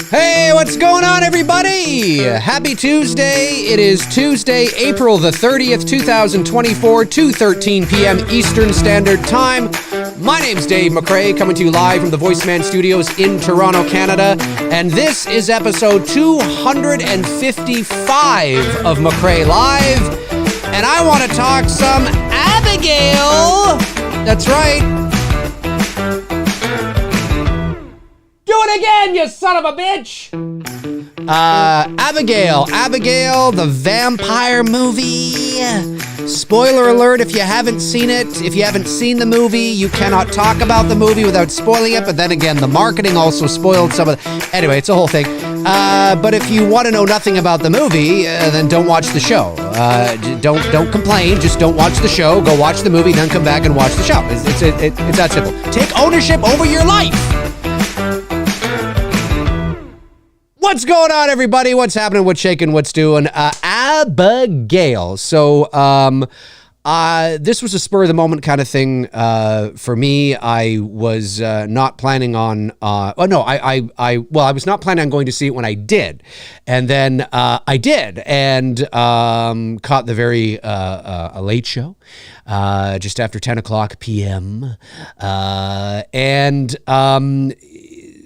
Hey, what's going on, everybody? Happy Tuesday. It is Tuesday, April the 30th, 2024, 2:13 p.m. Eastern Standard Time. My name's Dave McRae, coming to you live from the Voiceman Studios in Toronto, Canada. And this is episode 255 of McRae Live. And I want to talk some Abigail. That's right. Do it again, you son of a bitch! Abigail, the vampire movie. Spoiler alert if you haven't seen it. If you haven't seen the movie, you cannot talk about the movie without spoiling it. But then again, the marketing also spoiled some of it. Anyway, it's a whole thing. But if you want to know nothing about the movie, then don't watch the show. Don't complain. Just don't watch the show. Go watch the movie, then come back and watch the show. It's that simple. Take ownership over your life. What's going on, everybody? What's happening? What's shaking? What's doing? Abigail. So, this was a spur of the moment kind of thing for me. I was not planning on. I was not planning on going to see it when I did, and then I did, and caught the very a late show, just after 10 o'clock p.m.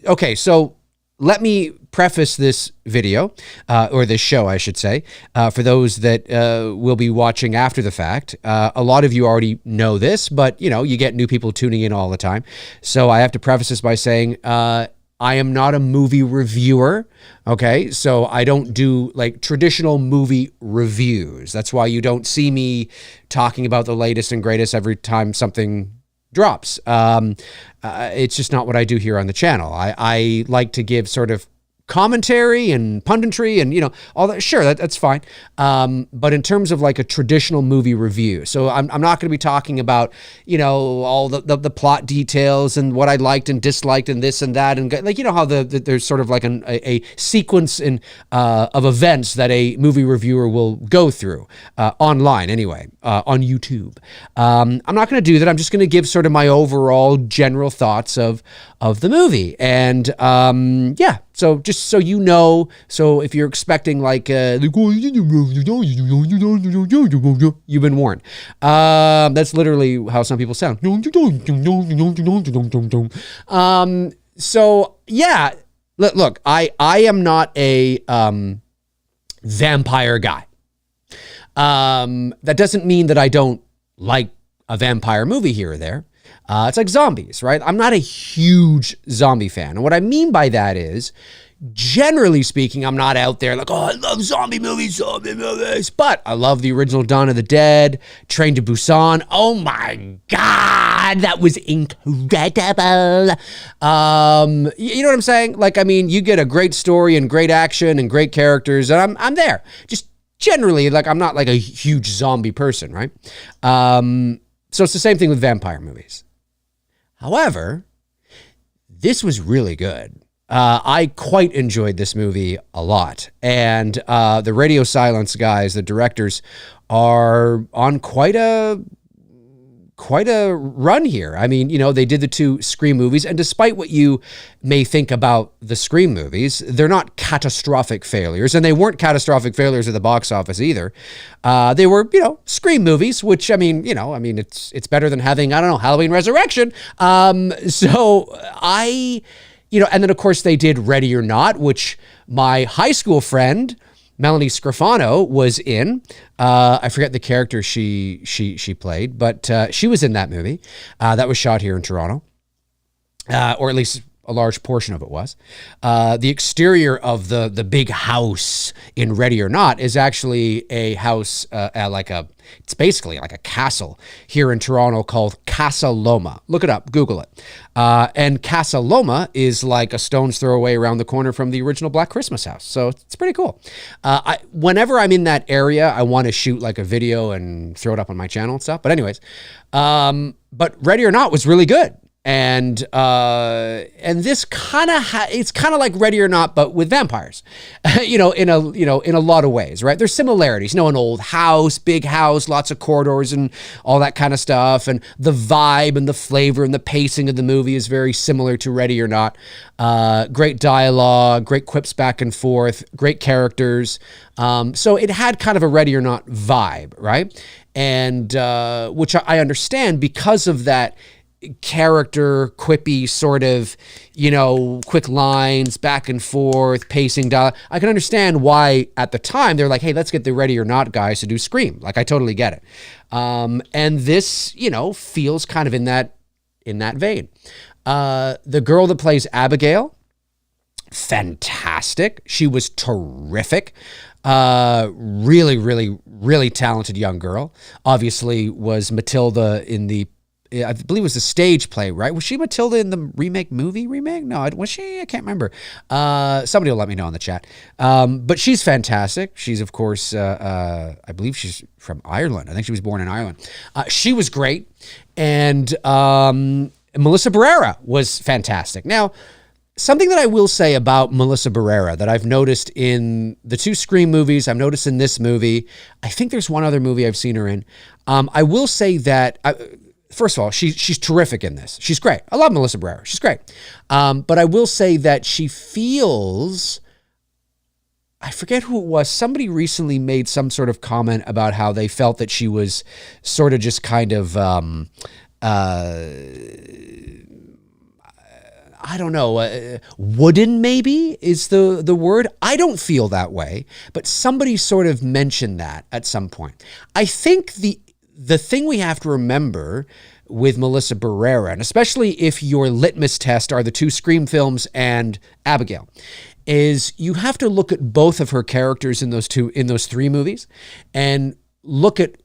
Okay, so let me preface this video, or this show, I should say, for those that will be watching after the fact. A lot of you already know this, but, you get new people tuning in all the time. So I have to preface this by saying I am not a movie reviewer, okay? So I don't do, traditional movie reviews. That's why you don't see me talking about the latest and greatest every time something drops. It's just not what I do here on the channel. I like to give sort of commentary and punditry and, all that. Sure, that's fine. But in terms of a traditional movie review, so I'm not going to be talking about, all the plot details and what I liked and disliked and this and that. And how there's sort of a sequence of events that a movie reviewer will go through online anyway, on YouTube. I'm not going to do that. I'm just going to give sort of my overall general thoughts of the movie. And so just so you know, so if you're expecting you've been warned. That's literally how some people sound. So yeah, look, I am not a vampire guy. That doesn't mean that I don't like a vampire movie here or there. It's like zombies, right? I'm not a huge zombie fan. And what I mean by that is, generally speaking, I'm not out there I love zombie movies. But I love the original Dawn of the Dead, Train to Busan. Oh my God, that was incredible. You know what I'm saying? You get a great story and great action and great characters, and I'm there. Just generally, I'm not a huge zombie person, right? So it's the same thing with vampire movies. However, this was really good. I quite enjoyed this movie a lot. And the Radio Silence guys, the directors, are on quite a run here. I mean, they did the two Scream movies, and despite what you may think about the Scream movies, they're not catastrophic failures, and they weren't catastrophic failures at the box office either. They were, Scream movies, which, it's better than having, Halloween Resurrection. And then of course they did Ready or Not, which my high school friend, Melanie Scrofano, was in. I forget the character she played, but she was in that movie. That was shot here in Toronto, or at least a large portion of it was. The exterior of the big house in Ready or Not is actually a house, it's basically like a castle here in Toronto called Casa Loma. Look it up, Google it. And Casa Loma is like a stone's throw away around the corner from the original Black Christmas house. So it's pretty cool. Whenever I'm in that area, I want to shoot a video and throw it up on my channel and stuff. But anyways, but Ready or Not was really good. And this kind of it's kind of like Ready or Not, but with vampires, in a lot of ways, right? There's similarities, an old house, big house, lots of corridors and all that kind of stuff. And the vibe and the flavor and the pacing of the movie is very similar to Ready or Not. Great dialogue, great quips back and forth, great characters. So it had kind of a Ready or Not vibe, right? And which I understand because of that character, quippy sort of, quick lines, back and forth, pacing dialogue. I can understand why at the time they're like, hey, let's get the Ready or Not guys to do Scream. Like, I totally get it. And this, feels kind of in that vein. The girl that plays Abigail, fantastic. She was terrific. Really, really, really talented young girl. Obviously was Matilda in the, I believe it was the stage play, right? Was she Matilda in the movie remake? No, was she? I can't remember. Somebody will let me know in the chat. But she's fantastic. She's, of course, I believe she's from Ireland. I think she was born in Ireland. She was great. And Melissa Barrera was fantastic. Now, something that I will say about Melissa Barrera that I've noticed in the 2 Scream movies, I've noticed in this movie, I think there's one other movie I've seen her in. I will say that... First of all, she's terrific in this. She's great. I love Melissa Barrera. She's great. But I will say that she feels, I forget who it was. Somebody recently made some sort of comment about how they felt that she was sort of just kind of, I don't know, wooden maybe is the word. I don't feel that way, but somebody sort of mentioned that at some point. I think the thing we have to remember with Melissa Barrera, and especially if your litmus test are the 2 Scream films and Abigail, is you have to look at both of her characters in those 3 movies and look at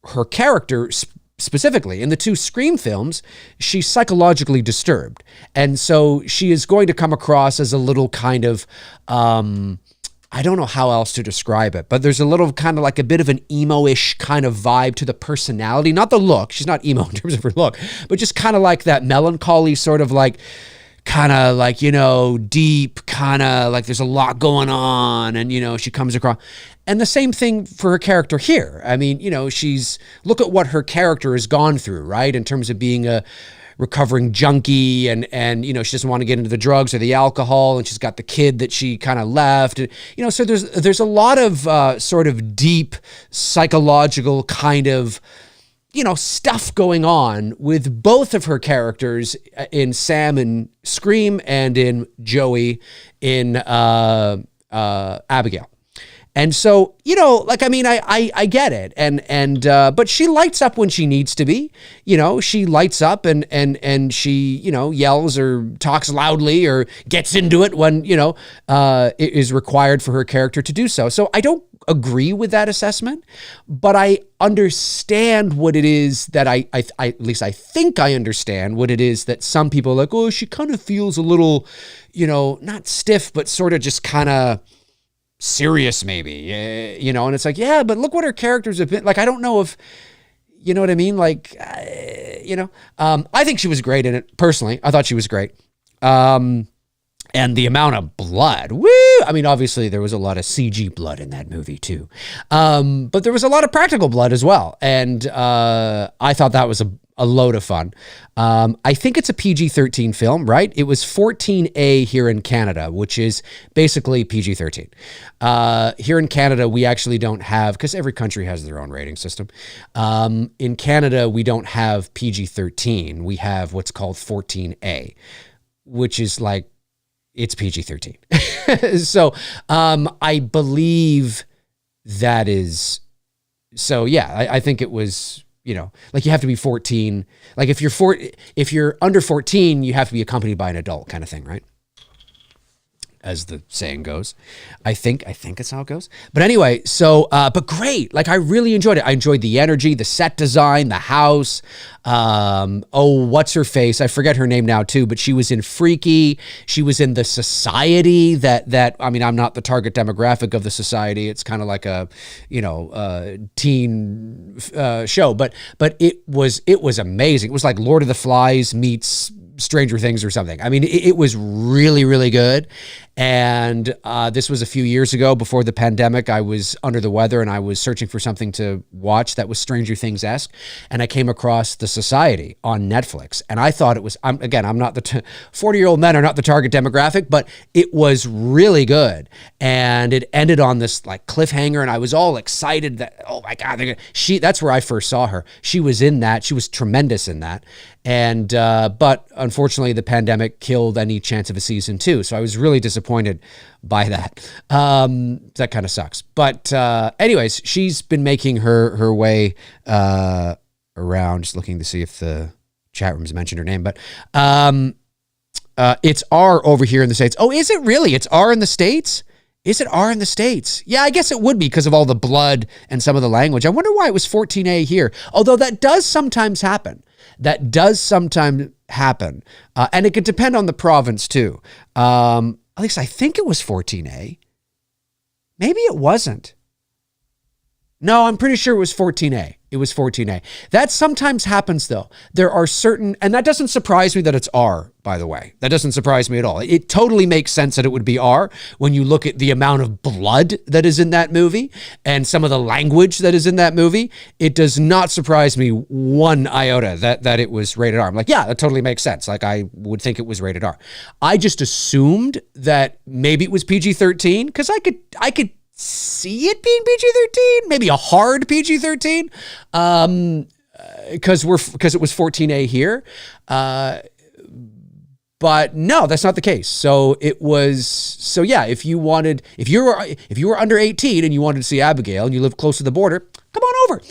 her character specifically. In the 2 Scream films, she's psychologically disturbed. And so she is going to come across as a little kind of, I don't know how else to describe it, but there's a little kind of like a bit of an emo-ish kind of vibe to the personality, not the look. She's not emo in terms of her look, but just kind of like that melancholy sort of like, kind of like, deep, kind of like there's a lot going on. And, she comes across. And the same thing for her character here. I mean, look at what her character has gone through, right? In terms of being a recovering junkie and she doesn't want to get into the drugs or the alcohol, and she's got the kid that she kind of left. So there's a lot of sort of deep psychological kind of, stuff going on with both of her characters in Sam in Scream and in Joey in Abigail. And so, I get it. But she lights up when she needs to be, she lights up and she, yells or talks loudly or gets into it when, it is required for her character to do so. So I don't agree with that assessment, but I understand what it is that I at least I think I understand what it is that some people are like, oh, she kind of feels a little, not stiff, but sort of just kind of serious maybe, and it's like, yeah, but look what her characters have been like. I don't know if, you know what I mean? Like, I think she was great in it. Personally, I thought she was great. And the amount of blood, woo! I mean, obviously there was a lot of CG blood in that movie too. But there was a lot of practical blood as well. And I thought that was a load of fun. I think it's a PG-13 film, right? It was 14A here in Canada, which is basically PG-13. Here in Canada, we actually don't have, because every country has their own rating system. In Canada, we don't have PG-13. We have what's called 14A, which is like, it's PG-13. So I believe that is, so yeah, I think it was, like you have to be 14. Like if you're under 14, you have to be accompanied by an adult kind of thing, right? as the saying goes. I think it's how it goes. But anyway, so, but great. Like, I really enjoyed it. I enjoyed the energy, the set design, the house. What's her face? I forget her name now too, but she was in Freaky. She was in The Society that, I mean, I'm not the target demographic of The Society. It's kind of like a, teen show, but it was amazing. It was like Lord of the Flies meets Stranger Things or something. I mean, it was really, really good. And this was a few years ago before the pandemic. I was under the weather and I was searching for something to watch that was Stranger Things-esque. And I came across The Society on Netflix. And I thought it was, I'm not the 40-year-old men are not the target demographic, but it was really good. And it ended on this like cliffhanger. And I was all excited that, oh my God, that's where I first saw her. She was in that. She was tremendous in that. And, but unfortunately the pandemic killed any chance of a season 2. So I was really disappointed by that. That kind of sucks. But, anyways, she's been making her way, around, just looking to see if the chat room's mentioned her name, but, it's R over here in the States. Oh, is it really? It's R in the States? Is it R in the States? Yeah, I guess it would be because of all the blood and some of the language. I wonder why it was 14A here. Although that does sometimes happen. That does sometimes happen. And it could depend on the province too. At least I think it was 14A. Maybe it wasn't. No, I'm pretty sure it was 14A. It was 14A. That sometimes happens though. There are certain, and that doesn't surprise me that it's R, by the way. That doesn't surprise me at all. It totally makes sense that it would be R when you look at the amount of blood that is in that movie and some of the language that is in that movie. It does not surprise me one iota that it was rated R. I'm like, yeah, that totally makes sense. Like I would think it was rated R. I just assumed that maybe it was PG-13 because I could see it being PG-13, maybe a hard PG-13, because it was 14A here. But no, that's not the case. So it was, so yeah, if you were under 18 and you wanted to see Abigail and you live close to the border, come on over.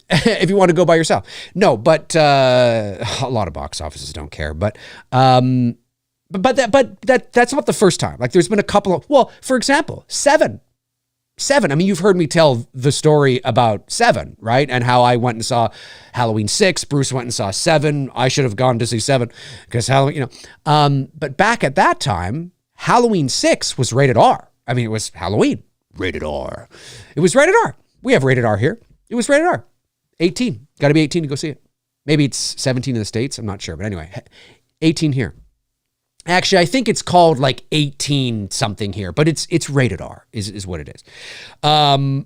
If you want to go by yourself. No, but, a lot of box offices don't care, but that's not the first time. Like there's been a couple of, well, for example, Seven. I mean, you've heard me tell the story about Seven, right? And how I went and saw Halloween 6. Bruce went and saw Seven. I should have gone to see Seven because Halloween, but back at that time, Halloween 6 was rated R. I mean, it was Halloween, rated R. It was rated R. We have rated R here. It was rated R. 18. Got to be 18 to go see it. Maybe it's 17 in the States. I'm not sure. But anyway, 18 here. Actually, I think it's called like 18 something here, but it's rated R is what it is. And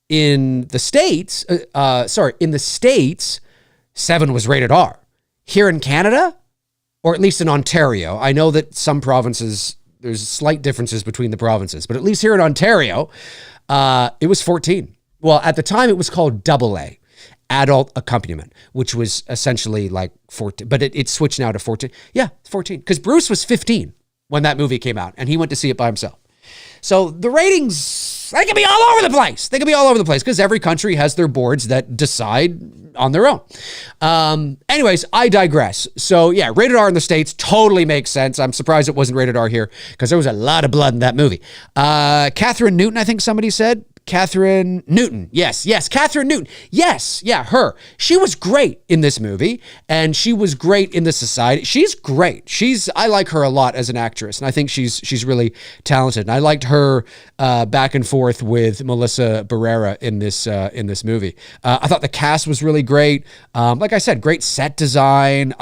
in the States, Seven was rated R. Here in Canada, or at least in Ontario, I know that some provinces, there's slight differences between the provinces, but at least here in Ontario, it was 14. Well, at the time it was called AA. Adult accompaniment, which was essentially like 14, but it switched now to 14. Yeah, 14. Because Bruce was 15 when that movie came out, and he went to see it by himself. So the ratings, they can be all over the place. They can be all over the place because every country has their boards that decide on their own. Anyways, I digress. So yeah, rated R in the States totally makes sense. I'm surprised it wasn't rated R here because there was a lot of blood in that movie. Catherine Newton, I think somebody said. Catherine Newton. Yes, Catherine Newton. Yes, yeah, her. She was great in this movie, and she was great in The Society. She's great. I like her a lot as an actress, and I think she's really talented. And I liked her back and forth with Melissa Barrera in this movie. I thought the cast was really great. Like I said, great set design,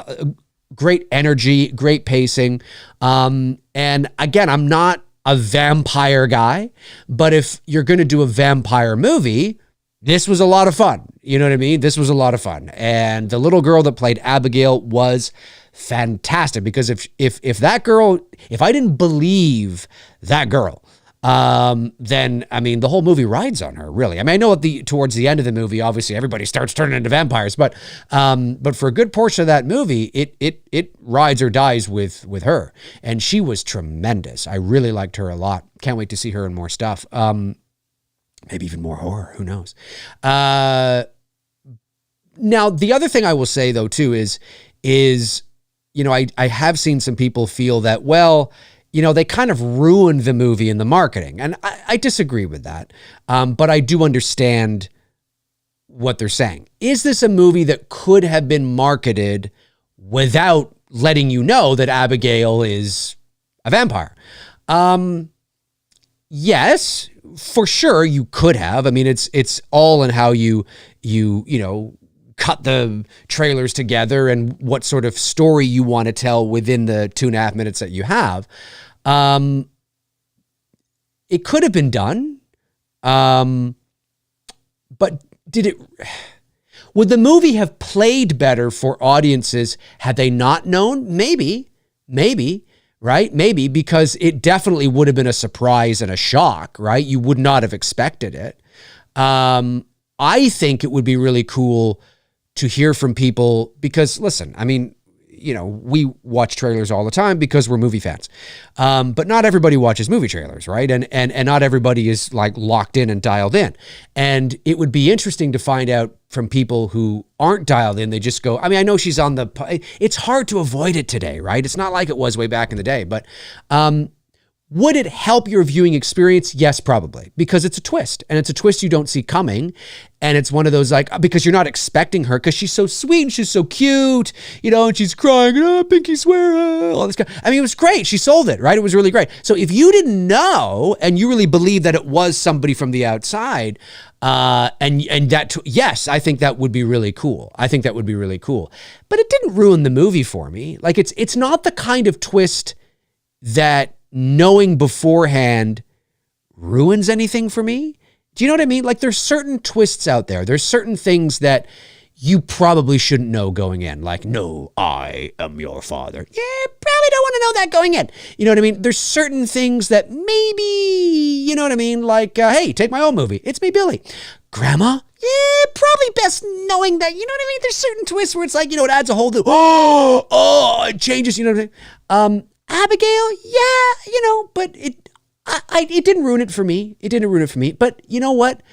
great energy, great pacing. And again, I'm not a vampire guy, but if you're going to do a vampire movie, this was a lot of fun. You know what I mean? This was a lot of fun. And the little girl that played Abigail was fantastic because if that girl, if I didn't believe that girl, then I mean the whole movie rides on her, really. I mean, I know towards the end of the movie, obviously everybody starts turning into vampires, but for a good portion of that movie, it rides or dies with her, and she was tremendous. I really liked her a lot. Can't wait to see her in more stuff. Maybe even more horror. Who knows? Now the other thing I will say though too is I have seen some people feel that, well, they kind of ruined the movie in the marketing. And I disagree with that. But I do understand what they're saying. Is this a movie that could have been marketed without letting you know that Abigail is a vampire? Yes, for sure you could have. I mean, it's all in how you cut the trailers together and what sort of story you want to tell within the 2.5 minutes that you have. It could have been done. But would the movie have played better for audiences had they not known? Maybe, right? Maybe, because it definitely would have been a surprise and a shock, right? You would not have expected it. I think it would be really cool to hear from people because, listen, I mean, we watch trailers all the time because we're movie fans. But not everybody watches movie trailers, right? And not everybody is like locked in and dialed in. And it would be interesting to find out from people who aren't dialed in. They just go, I mean, I know she's on it's hard to avoid it today, right? It's not like it was way back in the day, but would it help your viewing experience? Yes, probably, because it's a twist, and it's a twist you don't see coming. And it's one of those, like, because you're not expecting her, because she's so sweet and she's so cute, and she's crying, pinky swear, all this kind. I mean, it was great. She sold it, right? It was really great. So if you didn't know and you really believe that it was somebody from the outside, yes, I think that would be really cool. I think that would be really cool. But it didn't ruin the movie for me. Like, it's not the kind of twist that knowing beforehand ruins anything for me. Do you know what I mean? Like, there's certain twists out there. There's certain things that you probably shouldn't know going in. Like, no, I am your father. Yeah, probably don't want to know that going in. You know what I mean? There's certain things that maybe, you know what I mean? Like, hey, take my old movie. It's me, Billy. Grandma? Yeah, probably best knowing that, you know what I mean? There's certain twists where it's like, it adds a whole new, it changes, you know what I mean? Abigail, yeah, but it didn't ruin it for me. It didn't ruin it for me. But you know what?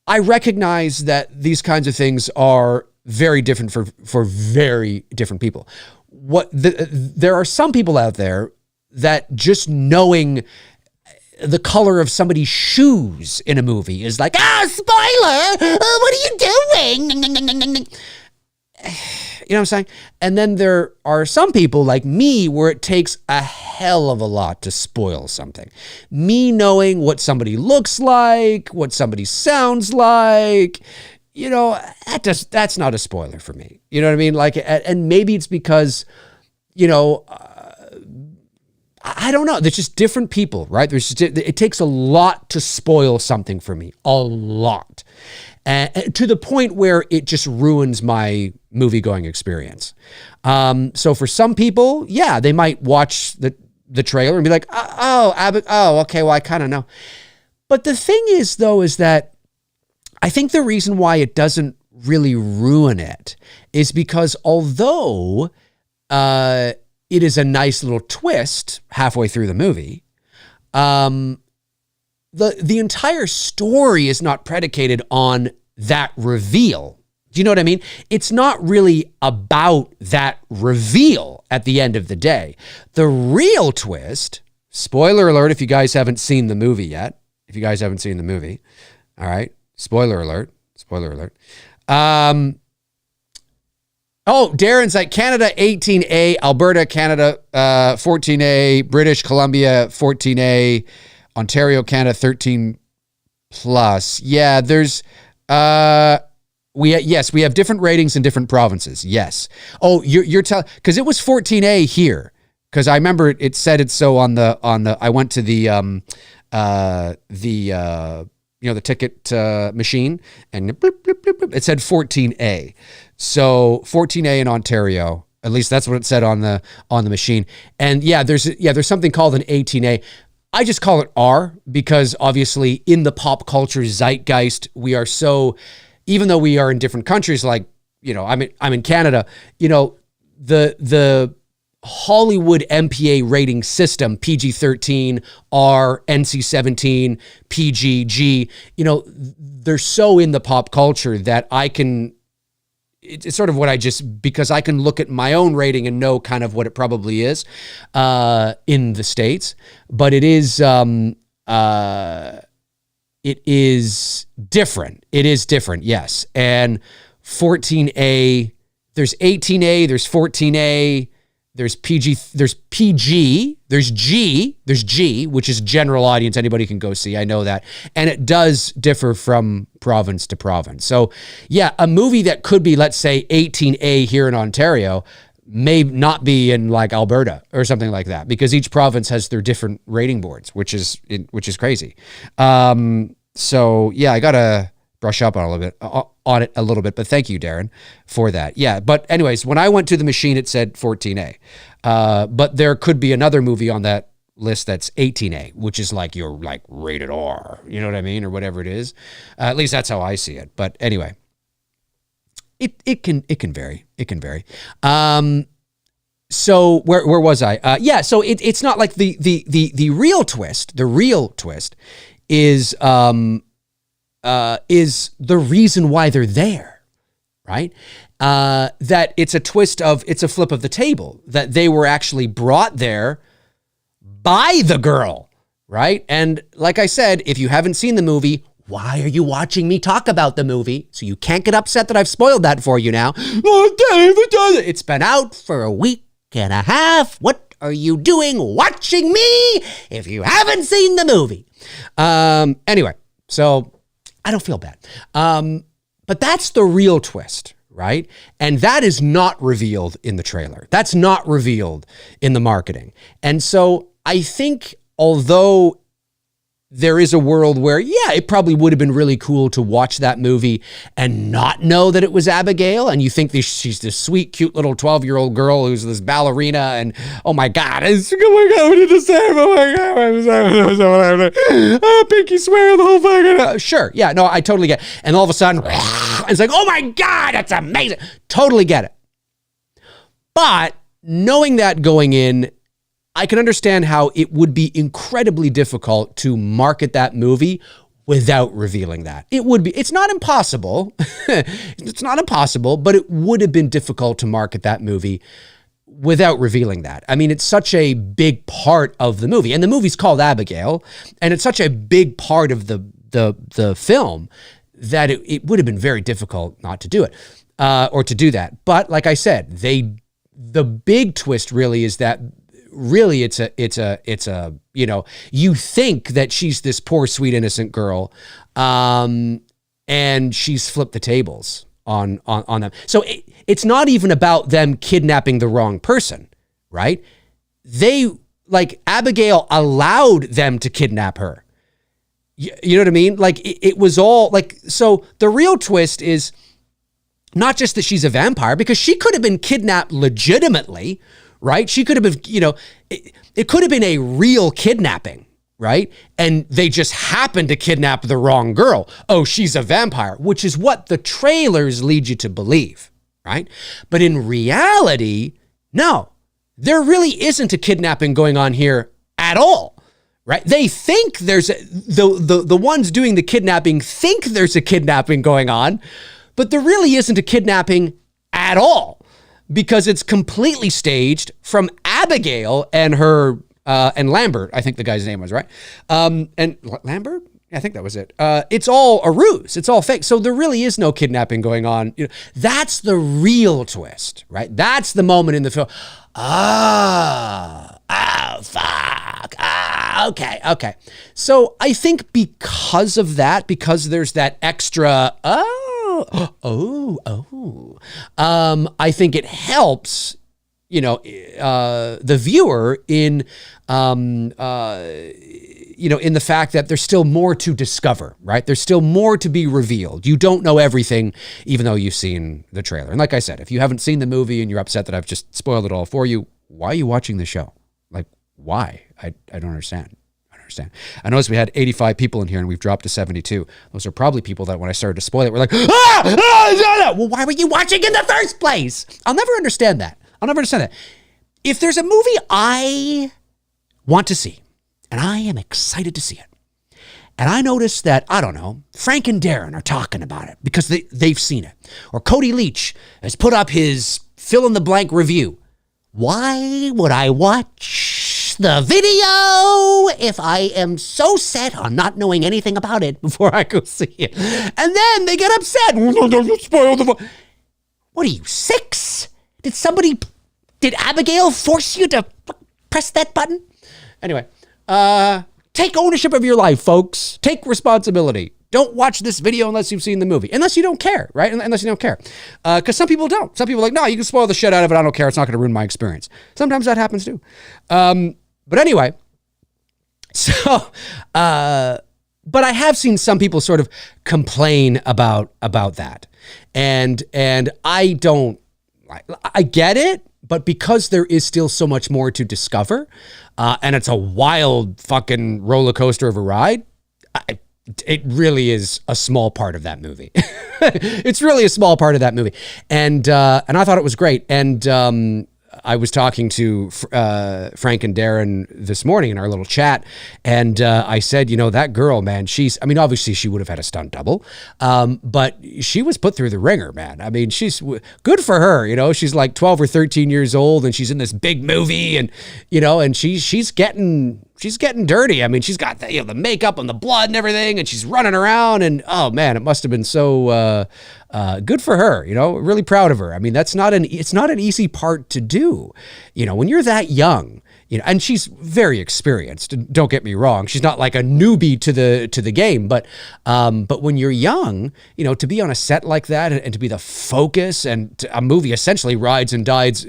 I recognize that these kinds of things are very different for very different people. There are some people out there that just knowing the color of somebody's shoes in a movie is like, spoiler! What are you doing? You know what I'm saying? And then there are some people like me where it takes a hell of a lot to spoil something. Me knowing what somebody looks like, what somebody sounds like, that's not a spoiler for me. You know what I mean? Like, and maybe it's because, I don't know. There's just different people, right? It takes a lot to spoil something for me. A lot. And to the point where it just ruins my movie-going experience. So for some people, yeah, they might watch the trailer and be like, okay, well, I kind of know. But the thing is, though, is that I think the reason why it doesn't really ruin it is because although it is a nice little twist halfway through the movie, the entire story is not predicated on that reveal. Do you know what I mean? It's not really about that reveal at the end of the day. The real twist, spoiler alert if you guys haven't seen the movie yet. All right, spoiler alert. Darren's like Canada 18A, Alberta, Canada 14A, British Columbia 14A, Ontario, Canada 13 plus. Yeah, there's we have different ratings in different provinces. Yes. Oh, you're telling, because it was 14A here, because I remember it said it so on the I went to the the ticket machine, and it said 14A. So 14A in Ontario, at least that's what it said on the machine. And there's something called an 18A. I just call it R because obviously in the pop culture zeitgeist, we are so, even though we are in different countries, like, I'm in Canada, the Hollywood MPA rating system, PG-13, R, NC-17, PG, G, they're so in the pop culture that I can it's sort of what I just, because I can look at my own rating and know kind of what it probably is in the States, but it is different. It is different, yes. And 14A, there's 18A, there's 14A, there's PG, there's PG, there's G, which is general audience. Anybody can go see. I know that. And it does differ from province to province. So yeah, a movie that could be, let's say 18A here in Ontario may not be in like Alberta or something like that, because each province has their different rating boards, which is crazy. So yeah, I got to brush up on it a little bit, but thank you, Darren, for that. Yeah, but anyways, when I went to the machine, it said 14A, but there could be another movie on that list that's 18A, which is like your like rated R, you know what I mean, or whatever it is. At least that's how I see it. But anyway, it can vary. It can vary. So where was I? Yeah, so it's not like the real twist. The real twist is the reason why they're there, right? That it's a twist of, it's a flip of the table, that they were actually brought there by the girl, right? And like I said, if you haven't seen the movie, why are you watching me talk about the movie? So you can't get upset that I've spoiled that for you now. Oh, Dave, it's been out for a week and a half. What are you doing watching me if you haven't seen the movie? Anyway, so I don't feel bad. But that's the real twist, right? And that is not revealed in the trailer. That's not revealed in the marketing. And so I think, although there is a world where, yeah, it probably would have been really cool to watch that movie and not know that it was Abigail, and you think she's this sweet, cute little 12-year-old girl who's this ballerina, and oh my God, we did the same, oh my God, pinky swear the whole fucking, sure, yeah, no, I totally get it. And all of a sudden, it's like, oh my God, that's amazing. Totally get it. But knowing that going in, I can understand how it would be incredibly difficult to market that movie without revealing that. It would be. It's not impossible. It's not impossible, but it would have been difficult to market that movie without revealing that. I mean, it's such a big part of the movie, and the movie's called Abigail, and it's such a big part of the film that it would have been very difficult not to do it, or to do that. But like I said, the big twist really is that really it's a, you know, you think that she's this poor, sweet, innocent girl, and she's flipped the tables on them. So it's not even about them kidnapping the wrong person, right? Like Abigail allowed them to kidnap her. You know what I mean? Like it was all like, so the real twist is not just that she's a vampire, because she could have been kidnapped legitimately, right? She could have been, you know, it could have been a real kidnapping, right? And they just happened to kidnap the wrong girl. Oh, she's a vampire, which is what the trailers lead you to believe, right? But in reality, no, there really isn't a kidnapping going on here at all, right? They think there's the ones doing the kidnapping think there's a kidnapping going on, but there really isn't a kidnapping at all, because it's completely staged from Abigail and her, and Lambert, I think the guy's name was, right? And Lambert? I think that was it. It's all a ruse. It's all fake. So there really is no kidnapping going on. You know, that's the real twist, right? That's the moment in the film. Oh, fuck. Okay. So I think because of that, because there's that extra, I think it helps, you know, the viewer in, you know, in the fact that there's still more to discover, right? There's still more to be revealed. You don't know everything, even though you've seen the trailer. And like I said, if you haven't seen the movie and you're upset that I've just spoiled it all for you, why are you watching the show? Like, why? I don't understand. I noticed we had 85 people in here and we've dropped to 72. Those are probably people that when I started to spoil it, were like, well, why were you watching in the first place? I'll never understand that. If there's a movie I want to see and I am excited to see it, And I noticed that, I don't know, Frank and Darren are talking about it because they've seen it. Or Cody Leach has put up his fill-in-the-blank review. Why would I watch the video if I am so set on not knowing anything about it before I go see it? And then they get upset. Spoil the. What are you, 6? Did Abigail force you to press that button? Anyway, take ownership of your life, folks. Take responsibility. Don't watch this video unless you've seen the movie. Unless you don't care, right? Unless you don't care. Because some people don't. Some people are like, no, you can spoil the shit out of it. I don't care. It's not going to ruin my experience. Sometimes that happens too. But anyway, so, but I have seen some people sort of complain about that. And I get it, but because there is still so much more to discover, and it's a wild fucking roller coaster of a ride, it really is a small part of that movie. It's really a small part of that movie. And I thought it was great. And I was talking to Frank and Darren this morning in our little chat, and I said, that girl, man, obviously she would have had a stunt double, but she was put through the ringer, man. I mean, she's good for her. She's like 12 or 13 years old, and she's in this big movie, and and she's getting dirty. I mean, she's got the makeup and the blood and everything, and she's running around, and oh man, it must have been so good for her. Really proud of her. I mean, it's not an easy part to do. When you're that young, and she's very experienced. Don't get me wrong; she's not like a newbie to the game. But when you're young, to be on a set like that and to be the focus, and a movie essentially rides and dies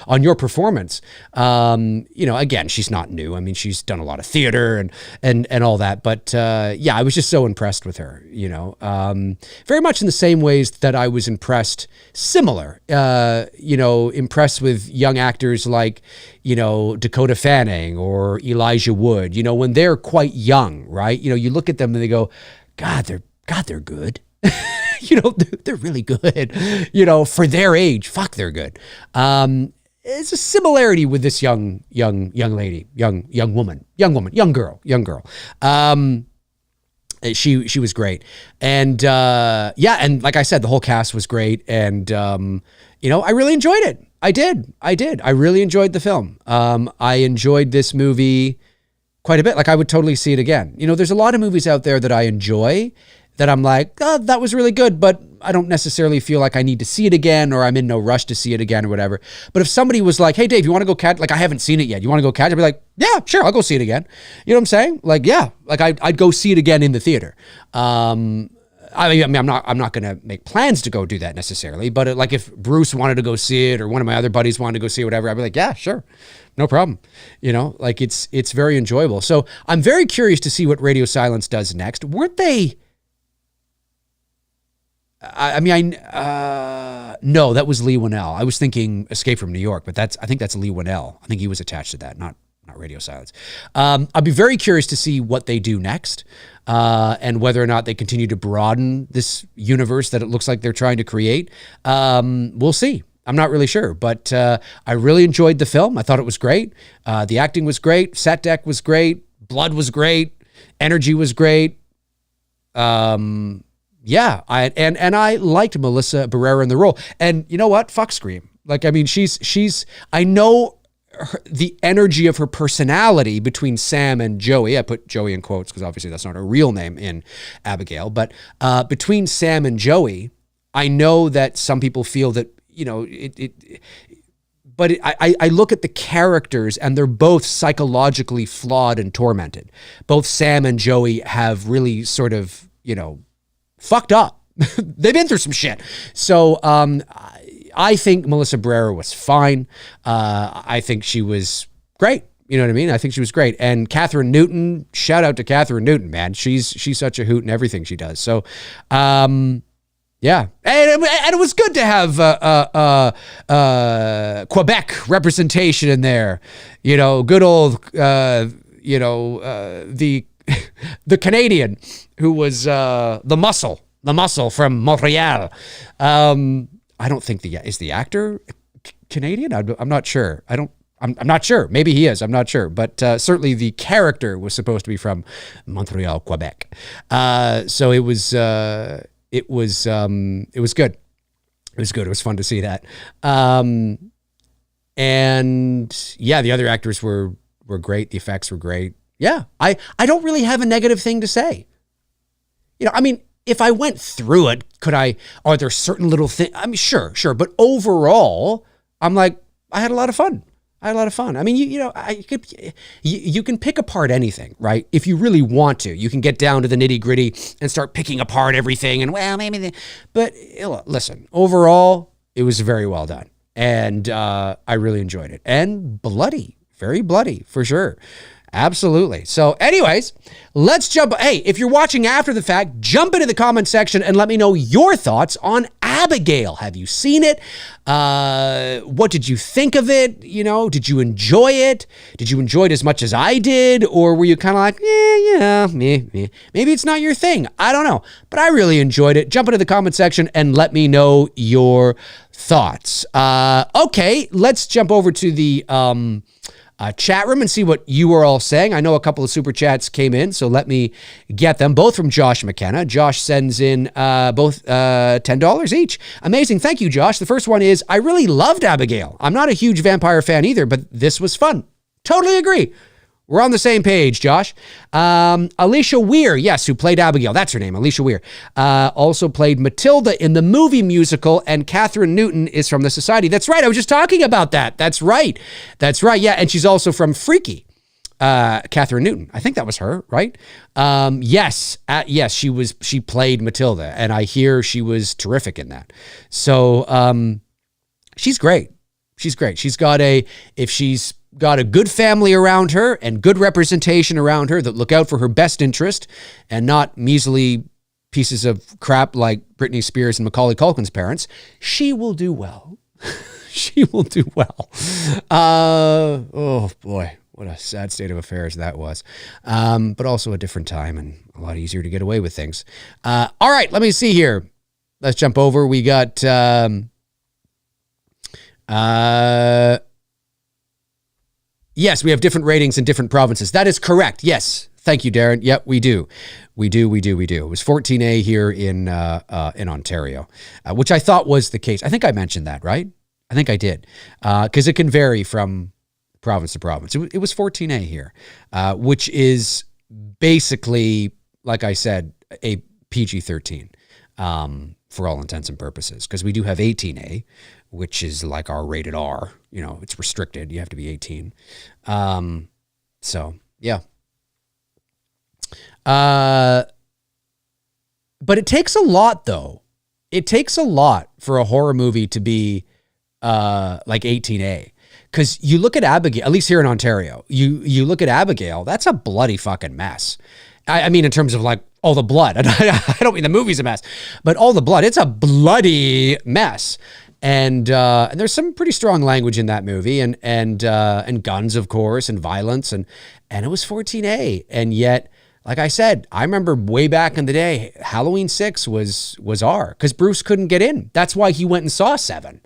on your performance. Again, she's not new. I mean, she's done a lot of theater and all that. But yeah, I was just so impressed with her. Very much in the same ways that I was impressed. Similar, impressed with young actors like Dakota Fanning or Elijah Wood, when they're quite young, right? You look at them and they go, God, they're good. They're really good. For their age, fuck, they're good. It's a similarity with this young lady, young woman, young girl. She was great. And and like I said, the whole cast was great. And I really enjoyed it. I did. I really enjoyed the film. I enjoyed this movie quite a bit. Like, I would totally see it again. There's a lot of movies out there that I enjoy that I'm like, oh, that was really good, but I don't necessarily feel like I need to see it again, or I'm in no rush to see it again or whatever. But if somebody was like, hey, Dave, you want to go catch, like, I haven't seen it yet. You want to go catch? I'd be like, yeah, sure. I'll go see it again. You know what I'm saying? Like, yeah, like I'd go see it again in the theater. I mean, I'm not going to make plans to go do that necessarily, but like if Bruce wanted to go see it or one of my other buddies wanted to go see it, whatever, I'd be like, yeah, sure. No problem. Like it's very enjoyable. So I'm very curious to see what Radio Silence does next. Weren't they? No, that was Lee Winnell. I was thinking Escape from New York, but I think that's Lee Winnell. I think he was attached to that, not Radio Silence. I'll be very curious to see what they do next, and whether or not they continue to broaden this universe that it looks like they're trying to create. We'll see. I'm not really sure, but I really enjoyed the film. I thought it was great. The acting was great. Set deck was great. Blood was great. Energy was great. Yeah, I liked Melissa Barrera in the role. And you know what? Fuck Scream. Like, I mean, I know the energy of her personality between Sam and Joey. I put Joey in quotes because obviously that's not her real name in Abigail. But between Sam and Joey, I know that some people feel that, I look at the characters and they're both psychologically flawed and tormented. Both Sam and Joey have really sort of, fucked up. They've been through some shit. So I think Melissa Barrera was fine. I think she was great. You know what I mean? I think she was great. And Catherine Newton, shout out to Catherine Newton, man. She's such a hoot in everything she does. So, yeah. And it was good to have Quebec representation in there. Good old, the Canadian who was the muscle from Montreal. I don't think is the actor Canadian? I'm not sure. I I'm not sure. Maybe he is. I'm not sure. But certainly the character was supposed to be from Montreal, Quebec. So it was good. It was good. It was fun to see that. And yeah, the other actors were great. The effects were great. Yeah, I don't really have a negative thing to say. You know, I mean, if I went through it, are there certain little things? I mean, sure. But overall, I'm like, I had a lot of fun. I mean, you can pick apart anything, right? If you really want to, you can get down to the nitty gritty and start picking apart everything. And well, but listen, overall, it was very well done. And I really enjoyed it. And bloody, very bloody for sure. Absolutely. So anyways, let's jump. Hey, if you're watching after the fact, jump into the comment section and let me know your thoughts on Abigail. Have you seen it? What did you think of it? You know, did you enjoy it? Did you enjoy it as much as I did? Or were you kind of like, maybe it's not your thing. I don't know. But I really enjoyed it. Jump into the comment section and let me know your thoughts. Okay, let's jump over to the chat room and see what you are all saying. I know a couple of super chats came in, so let me get them. Both from Josh McKenna. Josh sends in both $10 each. Amazing. Thank you, Josh. The first one is, I really loved Abigail. I'm not a huge vampire fan either, but this was fun. Totally agree. We're on the same page, Josh. Alicia Weir, yes, who played Abigail. That's her name, Alicia Weir. Also played Matilda in the movie musical, and Catherine Newton is from The Society. That's right. I was just talking about that. That's right. Yeah, and she's also from Freaky. Catherine Newton. I think that was her, right? Yes, she played Matilda, and I hear she was terrific in that. So she's great. She's got a good family around her and good representation around her that look out for her best interest and not measly pieces of crap like Britney Spears and Macaulay Culkin's parents, she will do well. She will do well. Oh boy, what a sad state of affairs that was. But also a different time and a lot easier to get away with things. All right, let me see here. Let's jump over. We got... Yes, we have different ratings in different provinces. That is correct. Yes. Thank you, Darren. Yep, we do. We do. It was 14A here in Ontario, which I thought was the case. I think I mentioned that, right? I think I did. Because it can vary from province to province. It was 14A here, which is basically, like I said, a PG-13 for all intents and purposes. Because we do have 18A, which is like our rated R. You know, it's restricted. You have to be 18. So, yeah. But it takes a lot, though. It takes a lot for a horror movie to be like 18A. Because you look at Abigail, at least here in Ontario, you look at Abigail, that's a bloody fucking mess. I mean, in terms of like all the blood. I don't mean the movie's a mess, but all the blood. It's a bloody mess. And there's some pretty strong language in that movie, and guns, of course, and violence, and it was 14A, and yet, like I said, I remember way back in the day, Halloween 6 was R, because Bruce couldn't get in. That's why he went and saw 7,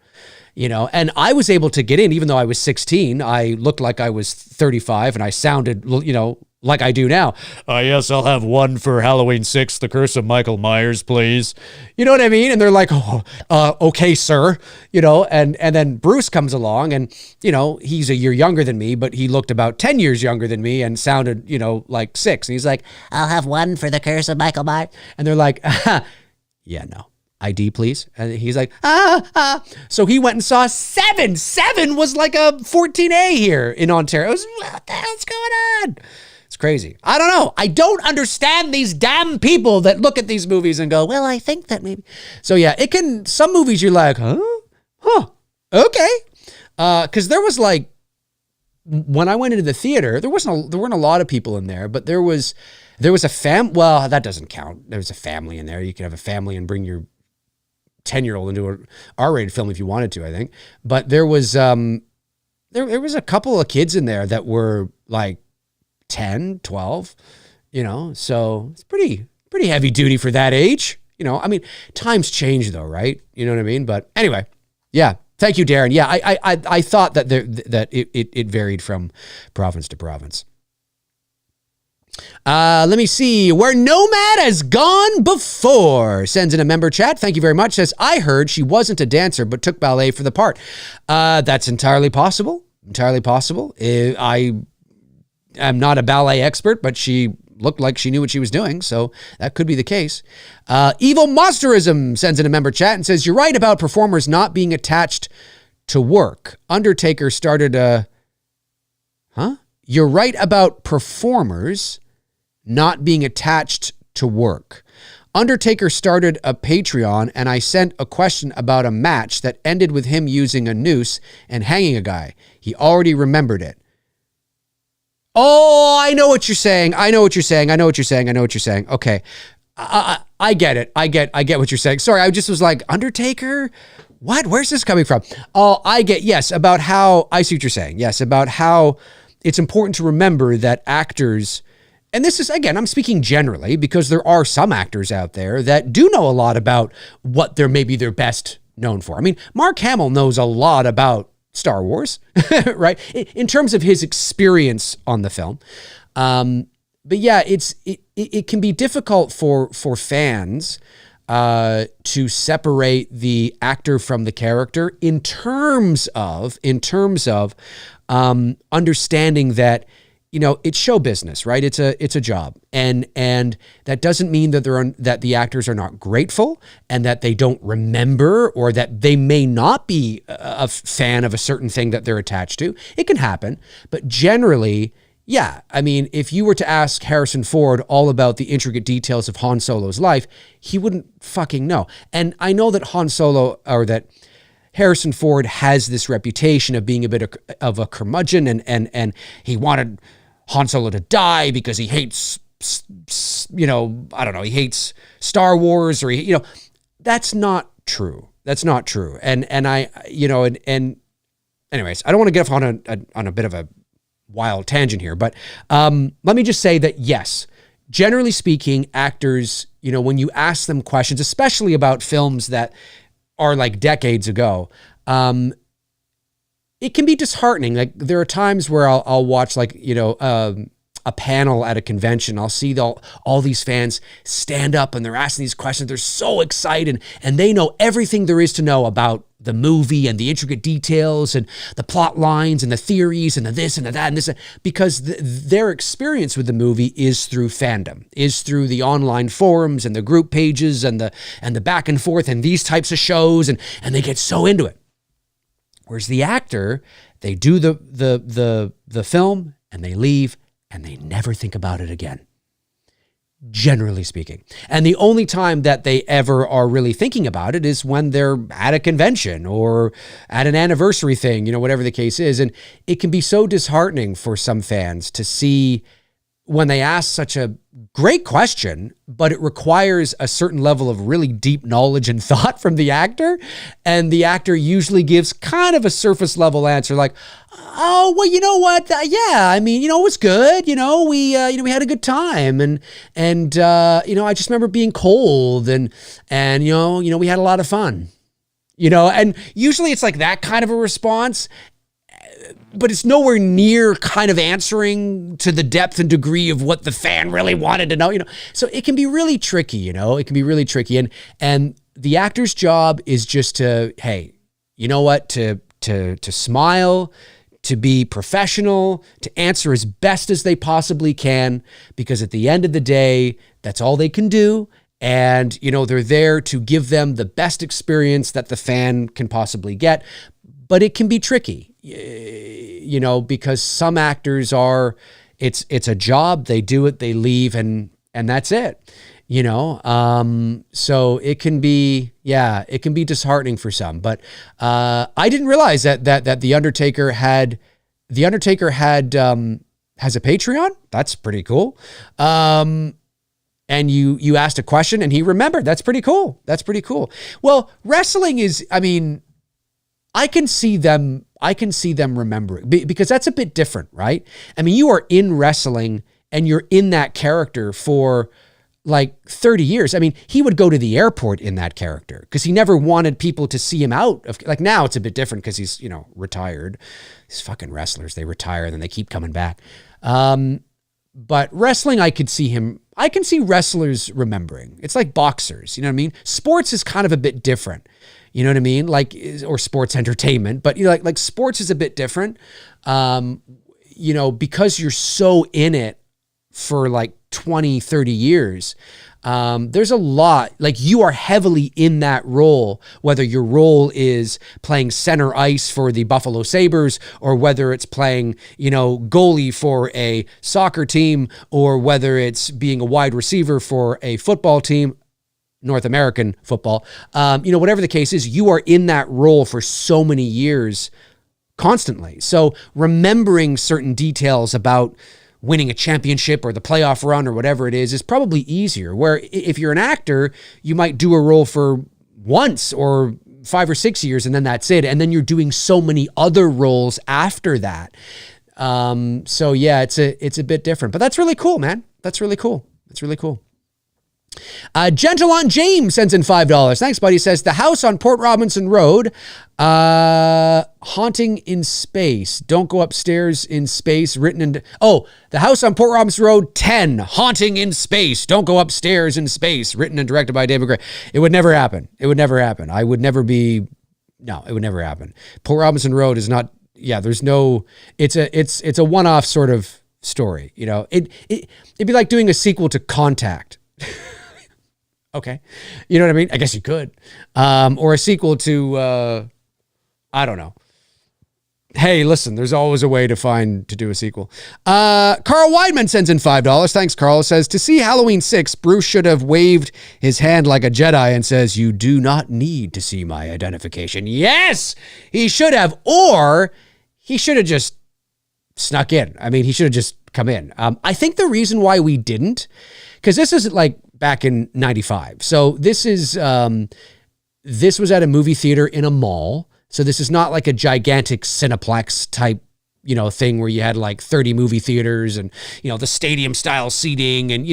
you know, and I was able to get in, even though I was 16. I looked like I was 35, and I sounded, you know, like I do now. Yes, I'll have one for Halloween 6, The Curse of Michael Myers, please. You know what I mean? And they're like, okay, sir. You know, and then Bruce comes along and, you know, he's a year younger than me, but he looked about 10 years younger than me and sounded, you know, like 6. And he's like, I'll have one for The Curse of Michael Myers. And they're like, yeah, no. ID, please. And he's like, So he went and saw 7. 7 was like a 14A here in Ontario. What the hell's going on? It's crazy. I don't know. I don't understand these damn people that look at these movies and go, well, I think that maybe. So yeah, some movies you're like, okay. Because there was like, when I went into the theater, there weren't a lot of people in there, but there was a well, that doesn't count. There was a family in there. You could have a family and bring your 10-year-old into an R-rated film if you wanted to, I think. But there was there was a couple of kids in there that were like 10, 12, you know, so it's pretty heavy duty for that age. You know, I mean, times change though, right? You know what I mean? But anyway, yeah. Thank you, Darren. Yeah, I thought that it varied from province to province. Let me see. Where Nomad has gone before sends in a member chat. Thank you very much. Says, I heard she wasn't a dancer but took ballet for the part. That's entirely possible. Entirely possible. I am not a ballet expert, but she looked like she knew what she was doing, so that could be the case. Evil Monsterism sends in a member chat and says, you're right about performers not being attached to work. Undertaker started a... Huh? You're right about performers not being attached to work. Undertaker started a Patreon, and I sent a question about a match that ended with him using a noose and hanging a guy. He already remembered it. Oh, I know what you're saying. I know what you're saying. Okay. I get it. I get what you're saying. Sorry, I just was like, Undertaker? What? Where's this coming from? Oh, yes, about how, I see what you're saying. Yes, about how it's important to remember that actors, and this is, again, I'm speaking generally because there are some actors out there that do know a lot about what they're maybe they're best known for. I mean, Mark Hamill knows a lot about Star Wars, right? In terms of his experience on the film. But yeah, it can be difficult for fans to separate the actor from the character in terms of understanding that, you know, it's show business, right? It's a job, and that doesn't mean that the actors are not grateful and that they don't remember or that they may not be a fan of a certain thing that they're attached to. It can happen, but generally, yeah. I mean, if you were to ask Harrison Ford all about the intricate details of Han Solo's life, he wouldn't fucking know. And I know that that Harrison Ford has this reputation of being a bit of a curmudgeon, and he wanted Han Solo to die because he hates, you know, I don't know, he hates Star Wars, or that's not true. That's not true. And I, you know, and anyways, I don't want to get off on a bit of a wild tangent here, but let me just say that yes, generally speaking, actors, you know, when you ask them questions, especially about films that are like decades ago, it can be disheartening. Like there are times where I'll watch, like, you know, a panel at a convention. I'll see all these fans stand up and they're asking these questions. They're so excited and they know everything there is to know about the movie and the intricate details and the plot lines and the theories and the this and the that and this, because their experience with the movie is through fandom, is through the online forums and the group pages and the back and forth and these types of shows, and they get so into it. Whereas the actor, they do the film and they leave and they never think about it again, generally speaking. And the only time that they ever are really thinking about it is when they're at a convention or at an anniversary thing, you know, whatever the case is. And it can be so disheartening for some fans to see when they ask such a great question, but it requires a certain level of really deep knowledge and thought from the actor. And the actor usually gives kind of a surface level answer like, oh, well, you know what? Yeah, I mean, you know, it was good. You know, we had a good time, and you know, I just remember being cold, and you know, we had a lot of fun. You know, and usually it's like that kind of a response, but it's nowhere near kind of answering to the depth and degree of what the fan really wanted to know. You know, so it can be really tricky. You know, it can be really tricky, and the actor's job is just to, hey, you know what, to smile, to be professional, to answer as best as they possibly can, because at the end of the day, that's all they can do. And, you know, they're there to give them the best experience that the fan can possibly get. But it can be tricky, you know, because some actors are, it's a job, they do it, they leave, and that's it. You know, so it can be disheartening for some, but I didn't realize that the Undertaker has a Patreon. That's pretty cool. And you asked a question and he remembered. That's pretty cool. Well, wrestling is, I mean, I can see them remembering, because that's a bit different, right? I mean, you are in wrestling and you're in that character for like 30 years. I mean, he would go to the airport in that character because he never wanted people to see him out of, like, now it's a bit different because he's, retired. These fucking wrestlers, they retire and then they keep coming back. But wrestling, I can see wrestlers remembering. It's like boxers, you know what I mean? Sports is kind of a bit different. You know what I mean? Like, or sports entertainment, but like sports is a bit different. Because you're so in it for like 20, 30 years, there's a lot, like you are heavily in that role, whether your role is playing center ice for the Buffalo Sabres, or whether it's playing, goalie for a soccer team, or whether it's being a wide receiver for a football team, North American football. Whatever the case is, you are in that role for so many years constantly. So remembering certain details about winning a championship or the playoff run or whatever it is probably easier. Where if you're an actor, you might do a role for once or 5 or 6 years and then that's it. And then you're doing so many other roles after that. So yeah, it's a bit different, but that's really cool, man. That's really cool. It's really cool. Gentle on James sends in $5. Thanks, buddy. Says the house on Port Robinson Road, haunting in space. Don't go upstairs in space. The house on Port Robinson Road 10, haunting in space. Don't go upstairs in space. Written and directed by David McRae. It would never happen. It would never happen. It would never happen. Port Robinson Road is not. Yeah, there's no. It's a one-off sort of story. It'd be like doing a sequel to Contact. Okay. You know what I mean? I guess you could. Or a sequel to, I don't know. Hey, listen, there's always a way to do a sequel. Carl Weidman sends in $5. Thanks, Carl. Says, to see Halloween 6, Bruce should have waved his hand like a Jedi and says, you do not need to see my identification. Yes, he should have. Or he should have just snuck in. I mean, he should have just come in. I think the reason why we didn't, because this isn't like back in 95. So this was at a movie theater in a mall. So this is not like a gigantic Cineplex type, thing where you had like 30 movie theaters and, the stadium style seating and,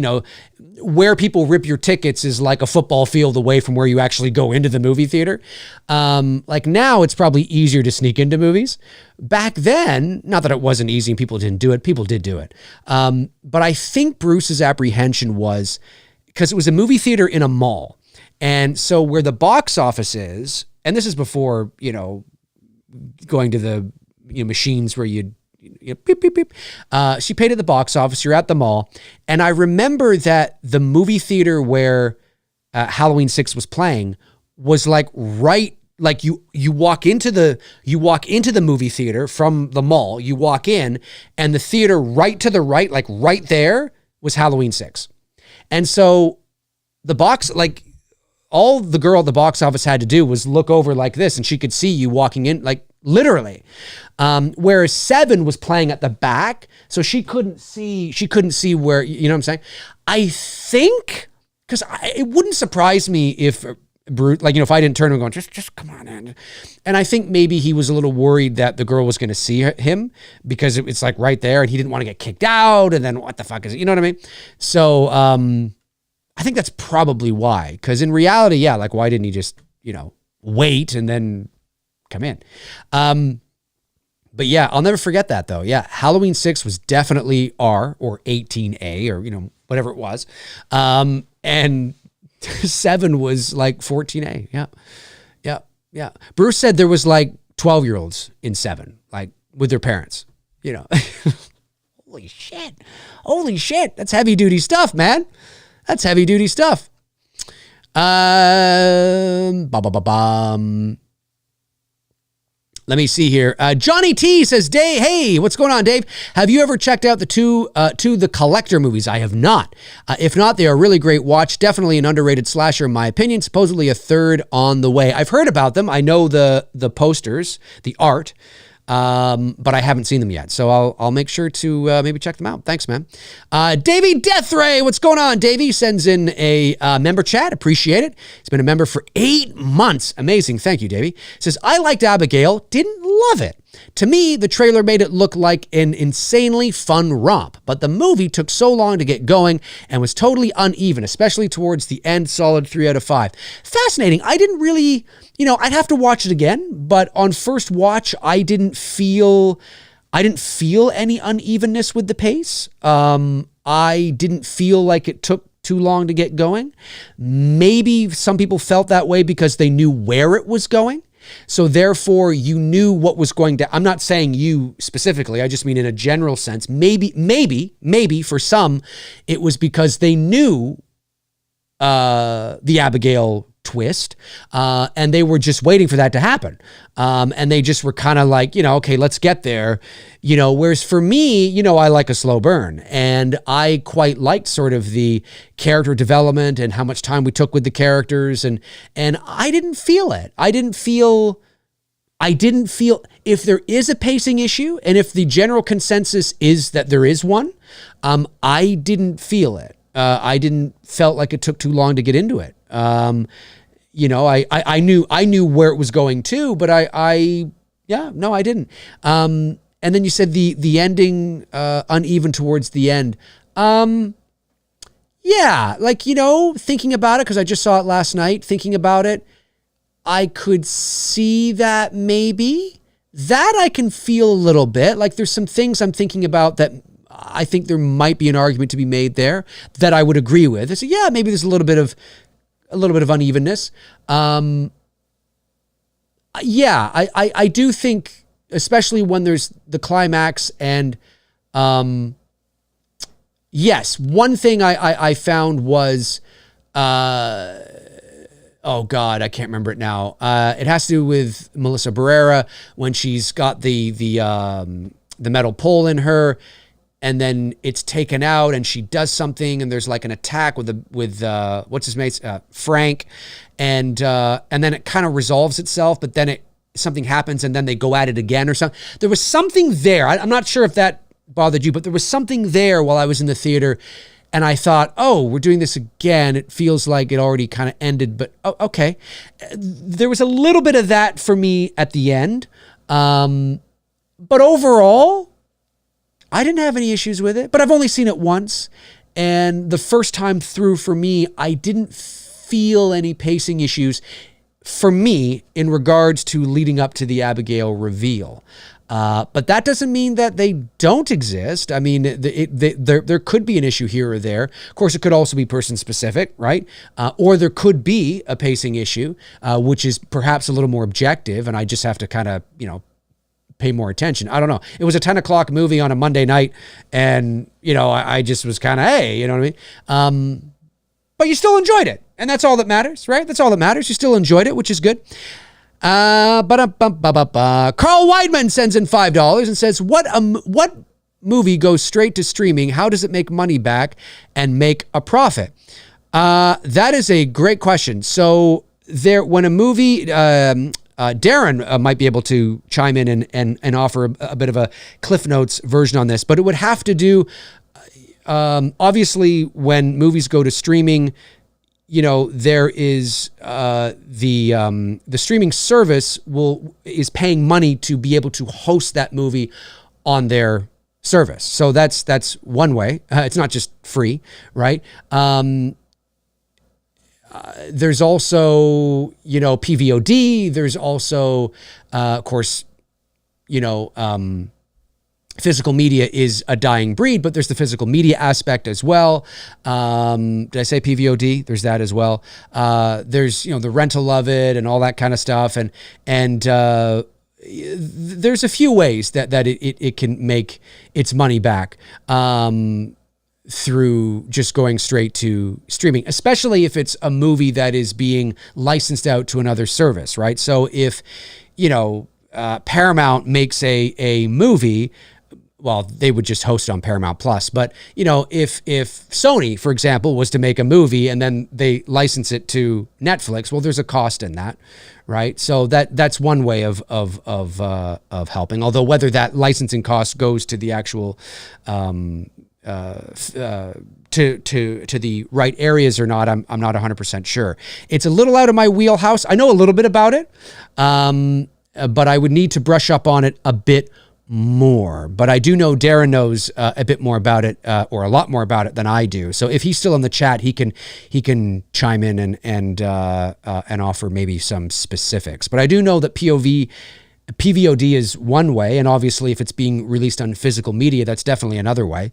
where people rip your tickets is like a football field away from where you actually go into the movie theater. Like now it's probably easier to sneak into movies. Back then, not that it wasn't easy and people didn't do it. People did do it. But I think Bruce's apprehension was, because it was a movie theater in a mall. And so where the box office is, and this is before, going to the machines where you beep, beep, beep. She paid at the box office. You're at the mall. And I remember that the movie theater where Halloween 6 was playing was like right, like you walk into the movie theater from the mall, you walk in and the theater right to the right, like right there was Halloween 6. And so the box, like all the girl at the box office had to do was look over like this and she could see you walking in, like literally. Whereas 7 was playing at the back. So she couldn't see where, you know what I'm saying? I think, because it wouldn't surprise me if Bruce, like, if I didn't turn and going, just come on in. And I think maybe he was a little worried that the girl was going to see him because it's like right there and he didn't want to get kicked out. And then what the fuck is it? You know what I mean? So, I think that's probably why, because in reality, yeah, like why didn't he just, wait and then come in? But yeah, I'll never forget that though. Yeah. Halloween 6 was definitely R or 18A or, whatever it was. And 7 was like 14A. Yeah. Yeah. Yeah. Bruce said there was like 12-year-olds in 7, like with their parents, Holy shit. That's heavy duty stuff, man. That's heavy duty stuff. Let me see here. Johnny T says, Dave, hey, what's going on, Dave? Have you ever checked out the two The Collector movies? I have not. If not, they are a really great watch. Definitely an underrated slasher, in my opinion. Supposedly a third on the way. I've heard about them. I know the posters, the art, but I haven't seen them yet. So I'll make sure to maybe check them out. Thanks, man. Davey Deathray, what's going on? Davey sends in a member chat. Appreciate it. He's been a member for 8 months. Amazing. Thank you, Davey. Says, I liked Abigail. Didn't love it. To me, the trailer made it look like an insanely fun romp, but the movie took so long to get going and was totally uneven, especially towards the end. Solid 3 out of 5. Fascinating. I didn't really, I'd have to watch it again, but on first watch, I didn't feel any unevenness with the pace. I didn't feel like it took too long to get going. Maybe some people felt that way because they knew where it was going. So therefore you knew what was going to, I'm not saying you specifically, I just mean in a general sense, maybe for some, it was because they knew the Abigail twist, and they were just waiting for that to happen. And they just were kind of like, okay, let's get there. Whereas for me, I like a slow burn, and I quite liked sort of the character development and how much time we took with the characters. And I didn't feel it. I didn't feel if there is a pacing issue, and if the general consensus is that there is one, I didn't feel it. I didn't felt like it took too long to get into it. I knew where it was going to, but I didn't. And then you said the ending, uneven towards the end. Thinking about it, cause I just saw it last night, thinking about it, I could see that maybe that I can feel a little bit like there's some things I'm thinking about that I think there might be an argument to be made there that I would agree with. I say, yeah, maybe there's a little bit of unevenness. I do think, especially when there's the climax, and yes, one thing I found was, oh God, I can't remember it now. It has to do with Melissa Barrera when she's got the metal pole in her, and then it's taken out, and she does something, and there's like an attack with what's his mate's Frank, and then it kind of resolves itself, but then something happens, and then they go at it again or something. There was something there. I'm not sure if that bothered you, but there was something there while I was in the theater, and I thought, oh, we're doing this again. It feels like it already kind of ended, but okay. There was a little bit of that for me at the end, but overall, I didn't have any issues with it, but I've only seen it once. And the first time through for me, I didn't feel any pacing issues for me in regards to leading up to the Abigail reveal. But that doesn't mean that they don't exist. I mean, there could be an issue here or there. Of course, it could also be person specific, right? Or there could be a pacing issue, which is perhaps a little more objective. And I just have to kind of, pay more attention. I don't know. It was a 10 o'clock movie on a Monday night, and I just was kind of, hey, you know what I mean? But you still enjoyed it, and that's all that matters, right? That's all that matters. You still enjoyed it, which is good. Carl Weidman sends in $5 and says, what movie goes straight to streaming? How does it make money back and make a profit? That is a great question. So when a movie, Darren might be able to chime in and offer a bit of a Cliff Notes version on this, but it would have to do, obviously, when movies go to streaming, there is the streaming service is paying money to be able to host that movie on their service. So that's one way. It's not just free, right? There's also, PVOD. There's also, of course, physical media is a dying breed, but there's the physical media aspect as well. Did I say PVOD? There's that as well. There's, the rental of it and all that kind of stuff. And there's a few ways that it can make its money back. Through just going straight to streaming, especially if it's a movie that is being licensed out to another service, right? So if, Paramount makes a movie, well, they would just host it on Paramount Plus. But, if Sony, for example, was to make a movie and then they license it to Netflix, well, there's a cost in that, right? So that's one way of helping. Although whether that licensing cost goes to the actual, to the right areas or not, I'm not 100% sure. It's a little out of my wheelhouse. I know a little bit about it. but I would need to brush up on it a bit more. But I do know Darren knows a bit more about it, or a lot more about it than I do. So if he's still in the chat, he can chime in and offer maybe some specifics. But I do know that PVOD is one way, and obviously if it's being released on physical media, that's definitely another way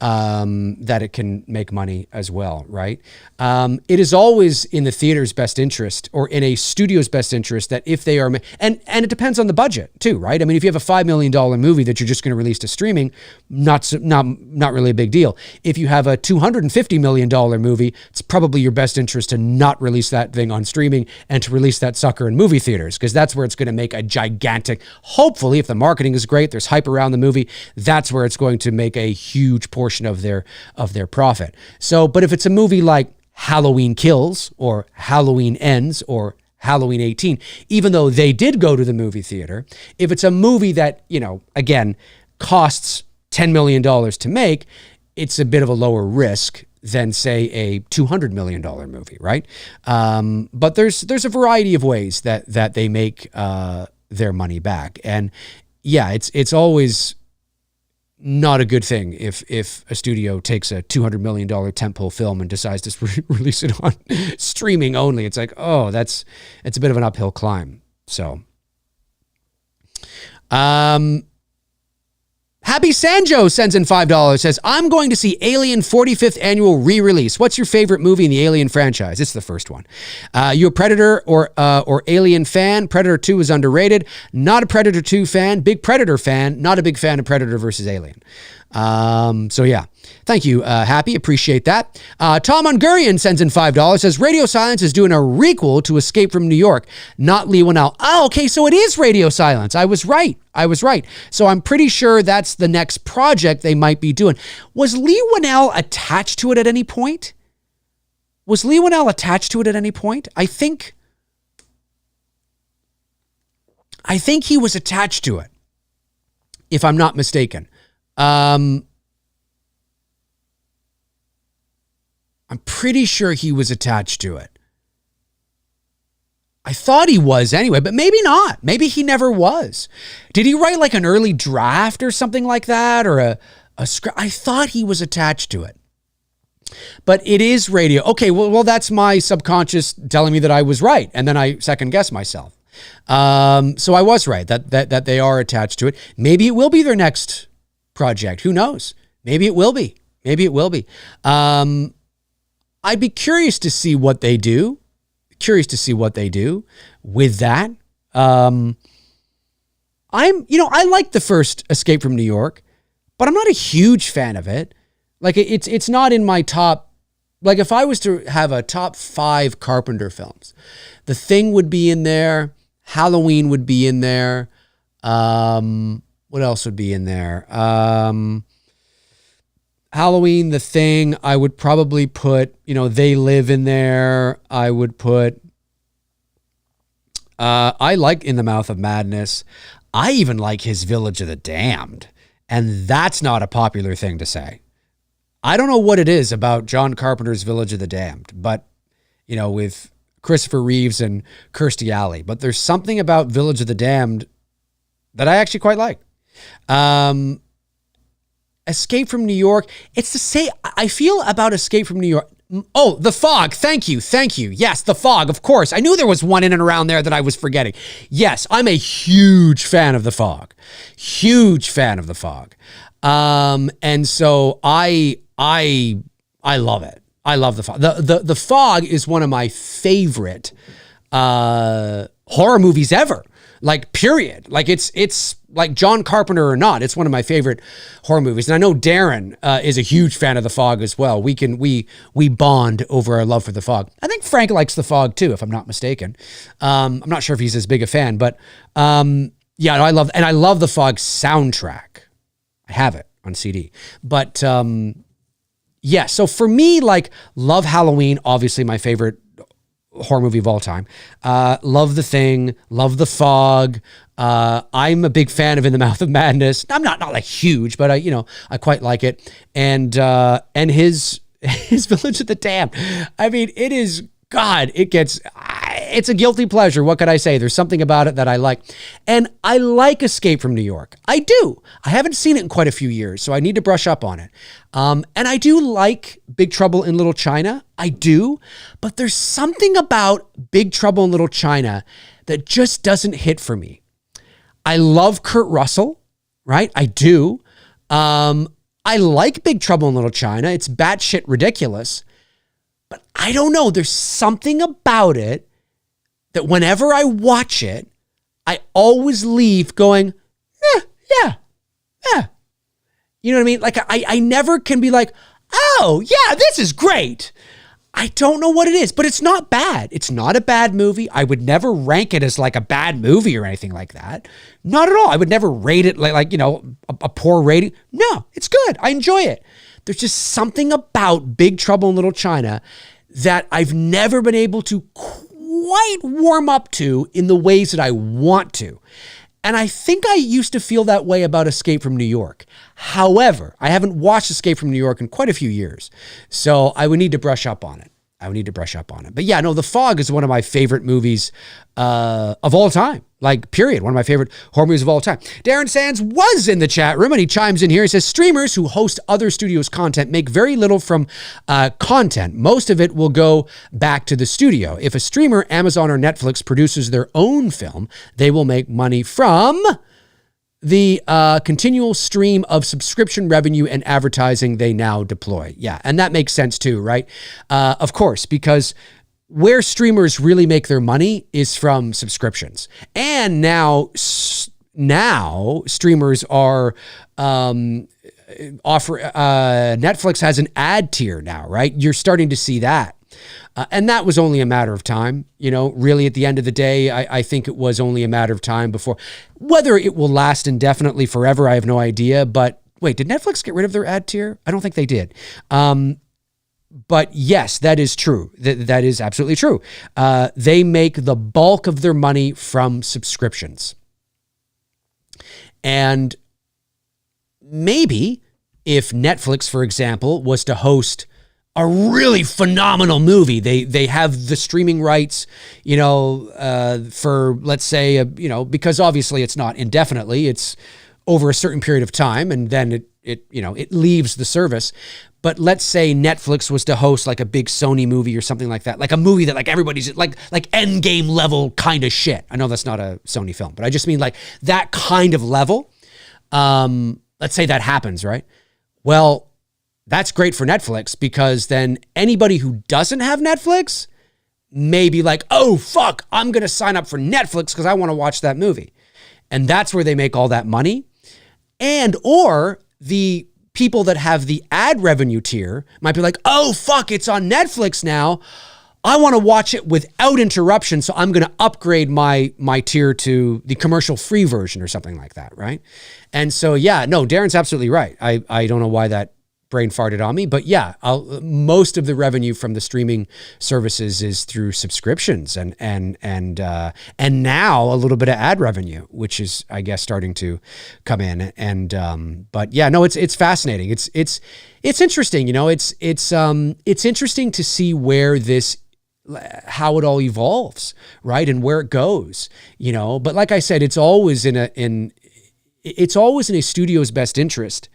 that it can make money as well, right? It is always in the theater's best interest, or in a studio's best interest, that if they are, and it depends on the budget too, right? I mean, if you have a $5 million movie that you're just going to release to streaming, not really a big deal. If you have a $250 million movie, it's probably your best interest to not release that thing on streaming and to release that sucker in movie theaters, because that's where it's going to make a gigantic, hopefully, if the marketing is great, there's hype around the movie, that's where it's going to make a huge portion of their profit. So, but if it's a movie like Halloween Kills or Halloween Ends or Halloween 18, even though they did go to the movie theater, if it's a movie that, again, costs $10 million to make, it's a bit of a lower risk than, say, a $200 million movie, right? But there's a variety of ways that they make their money back. And yeah, it's always not a good thing if a studio takes a $200 million tentpole film and decides to release it on streaming only. It's like, oh, it's a bit of an uphill climb. So, Happy Sanjo sends in $5, says, I'm going to see Alien 45th annual re-release. What's your favorite movie in the Alien franchise? It's the first one. You a Predator or Alien fan? Predator 2 is underrated. Not a Predator 2 fan. Big Predator fan. Not a big fan of Predator versus Alien. So yeah, thank you, Happy. Appreciate that. Tom Ungurian sends in $5, says Radio Silence is doing a requel to Escape from New York, not Lee Winnell. Oh, okay. So it is Radio Silence. I was right. So I'm pretty sure that's the next project they might be doing. Was Lee Winnell attached to it at any point? I think he was attached to it, if I'm not mistaken. I'm pretty sure he was attached to it. I thought he was anyway, but maybe not. Maybe he never was. Did he write like an early draft or something like that, or a script? I thought he was attached to it. But it is radio. Okay, well, that's my subconscious telling me that I was right, and then I second guess myself. So I was right that they are attached to it. Maybe it will be their next project. Who knows? Maybe it will be. I'd be curious to see what they do. With that. I like the first Escape from New York, but I'm not a huge fan of it. Like it's not in my top. Like if I was to have a top 5 Carpenter films, The Thing would be in there. Halloween would be in there. What else would be in there? Halloween, The Thing. I would probably put, They Live in there. I would put, I like In the Mouth of Madness. I even like his Village of the Damned. And that's not a popular thing to say. I don't know what it is about John Carpenter's Village of the Damned, but, with Christopher Reeves and Kirstie Alley. But there's something about Village of the Damned that I actually quite like. Escape from New York. It's the same. I feel about Escape from New York. Oh, The Fog. Thank you. Yes, The Fog. Of course. I knew there was one in and around there that I was forgetting. Yes, I'm a huge fan of The Fog. And so I love it. I love The Fog. The Fog is one of my favorite horror movies ever. Like, period. Like, it's like John Carpenter or not, it's one of my favorite horror movies. And I know Darren is a huge fan of The Fog as well. We bond over our love for The Fog. I think Frank likes The Fog too, if I'm not mistaken. I'm not sure if he's as big a fan, but yeah, I love The Fog soundtrack. I have it on CD. But yeah, so for me, like, love Halloween, obviously my favorite horror movie of all time. Love The Thing, love The Fog. I'm a big fan of In the Mouth of Madness. I'm not like huge, but I quite like it. And his Village of the Damned. I mean, it is, God, it gets, it's a guilty pleasure. What could I say? There's something about it that I like. And I like Escape from New York. I do. I haven't seen it in quite a few years, so I need to brush up on it. And I do like Big Trouble in Little China. I do. But there's something about Big Trouble in Little China that just doesn't hit for me. I love Kurt Russell, right? I do. I like Big Trouble in Little China. It's batshit ridiculous. But I don't know. There's something about it that whenever I watch it, I always leave going, yeah. You know what I mean? Like, I never can be like, oh, yeah, this is great. I don't know what it is, but it's not bad. It's not a bad movie. I would never rank it as like a bad movie or anything like that. Not at all. I would never rate it like a poor rating. No, it's good. I enjoy it. There's just something about Big Trouble in Little China that I've never been able to quite warm up to in the ways that I want to. And I think I used to feel that way about Escape from New York. However, I haven't watched Escape from New York in quite a few years. So I would need to brush up on it. But yeah, no, The Fog is one of my favorite movies of all time. Like, period. One of my favorite horror movies of all time. Darren Sands was in the chat room, and he chimes in here. He says, streamers who host other studios' content make very little from content. Most of it will go back to the studio. If a streamer, Amazon or Netflix, produces their own film, they will make money from the continual stream of subscription revenue and advertising they now deploy. Yeah, and that makes sense too, right? Of course, because where streamers really make their money is from subscriptions. And now streamers are Netflix has an ad tier now, right? You're starting to see that. And that was only a matter of time. You know, really at the end of the day, I think it was only a matter of time before. Whether it will last indefinitely forever, I have no idea. But wait, did Netflix get rid of their ad tier? I don't think they did. But yes, that is true. That is absolutely true. They make the bulk of their money from subscriptions. And maybe if Netflix, for example, was to host a really phenomenal movie, they have the streaming rights, for, let's say, because obviously it's not indefinitely, it's over a certain period of time, and then it leaves the service. But let's say Netflix was to host like a big Sony movie or something like that, like a movie that like everybody's like Endgame level kind of shit. I know that's not a Sony film, but I just mean like that kind of level. Let's say that happens, right? Well, that's great for Netflix, because then anybody who doesn't have Netflix may be like, oh, fuck, I'm going to sign up for Netflix because I want to watch that movie. And that's where they make all that money. And or the people that have the ad revenue tier might be like, oh, fuck, it's on Netflix now. I want to watch it without interruption, so I'm going to upgrade my tier to the commercial-free version or something like that, right? And so, yeah, no, Darren's absolutely right. I don't know why that brain farted on me, but yeah, most of the revenue from the streaming services is through subscriptions and now a little bit of ad revenue, which is, I guess, starting to come in. And but yeah, no, it's fascinating. It's interesting. It's interesting to see where how it all evolves, right, and where it goes. But like I said, it's always in a studio's best interest.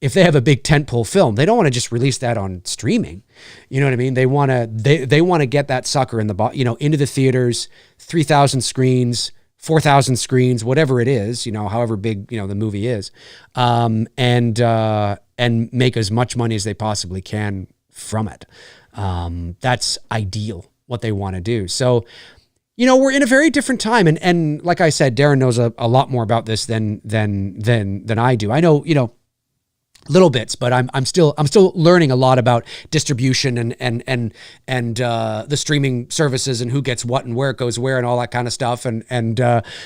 If they have a big tentpole film, they don't want to just release that on streaming. You know what I mean? They want to get that sucker into the theaters, 3,000 screens, 4,000 screens, whatever it is, however big, the movie is, and make as much money as they possibly can from it. That's ideal, what they want to do. So, we're in a very different time. And like I said, Darren knows a lot more about this than I do. I know, little bits, but I'm still learning a lot about distribution and the streaming services and who gets what and where it goes where and all that kind of stuff. And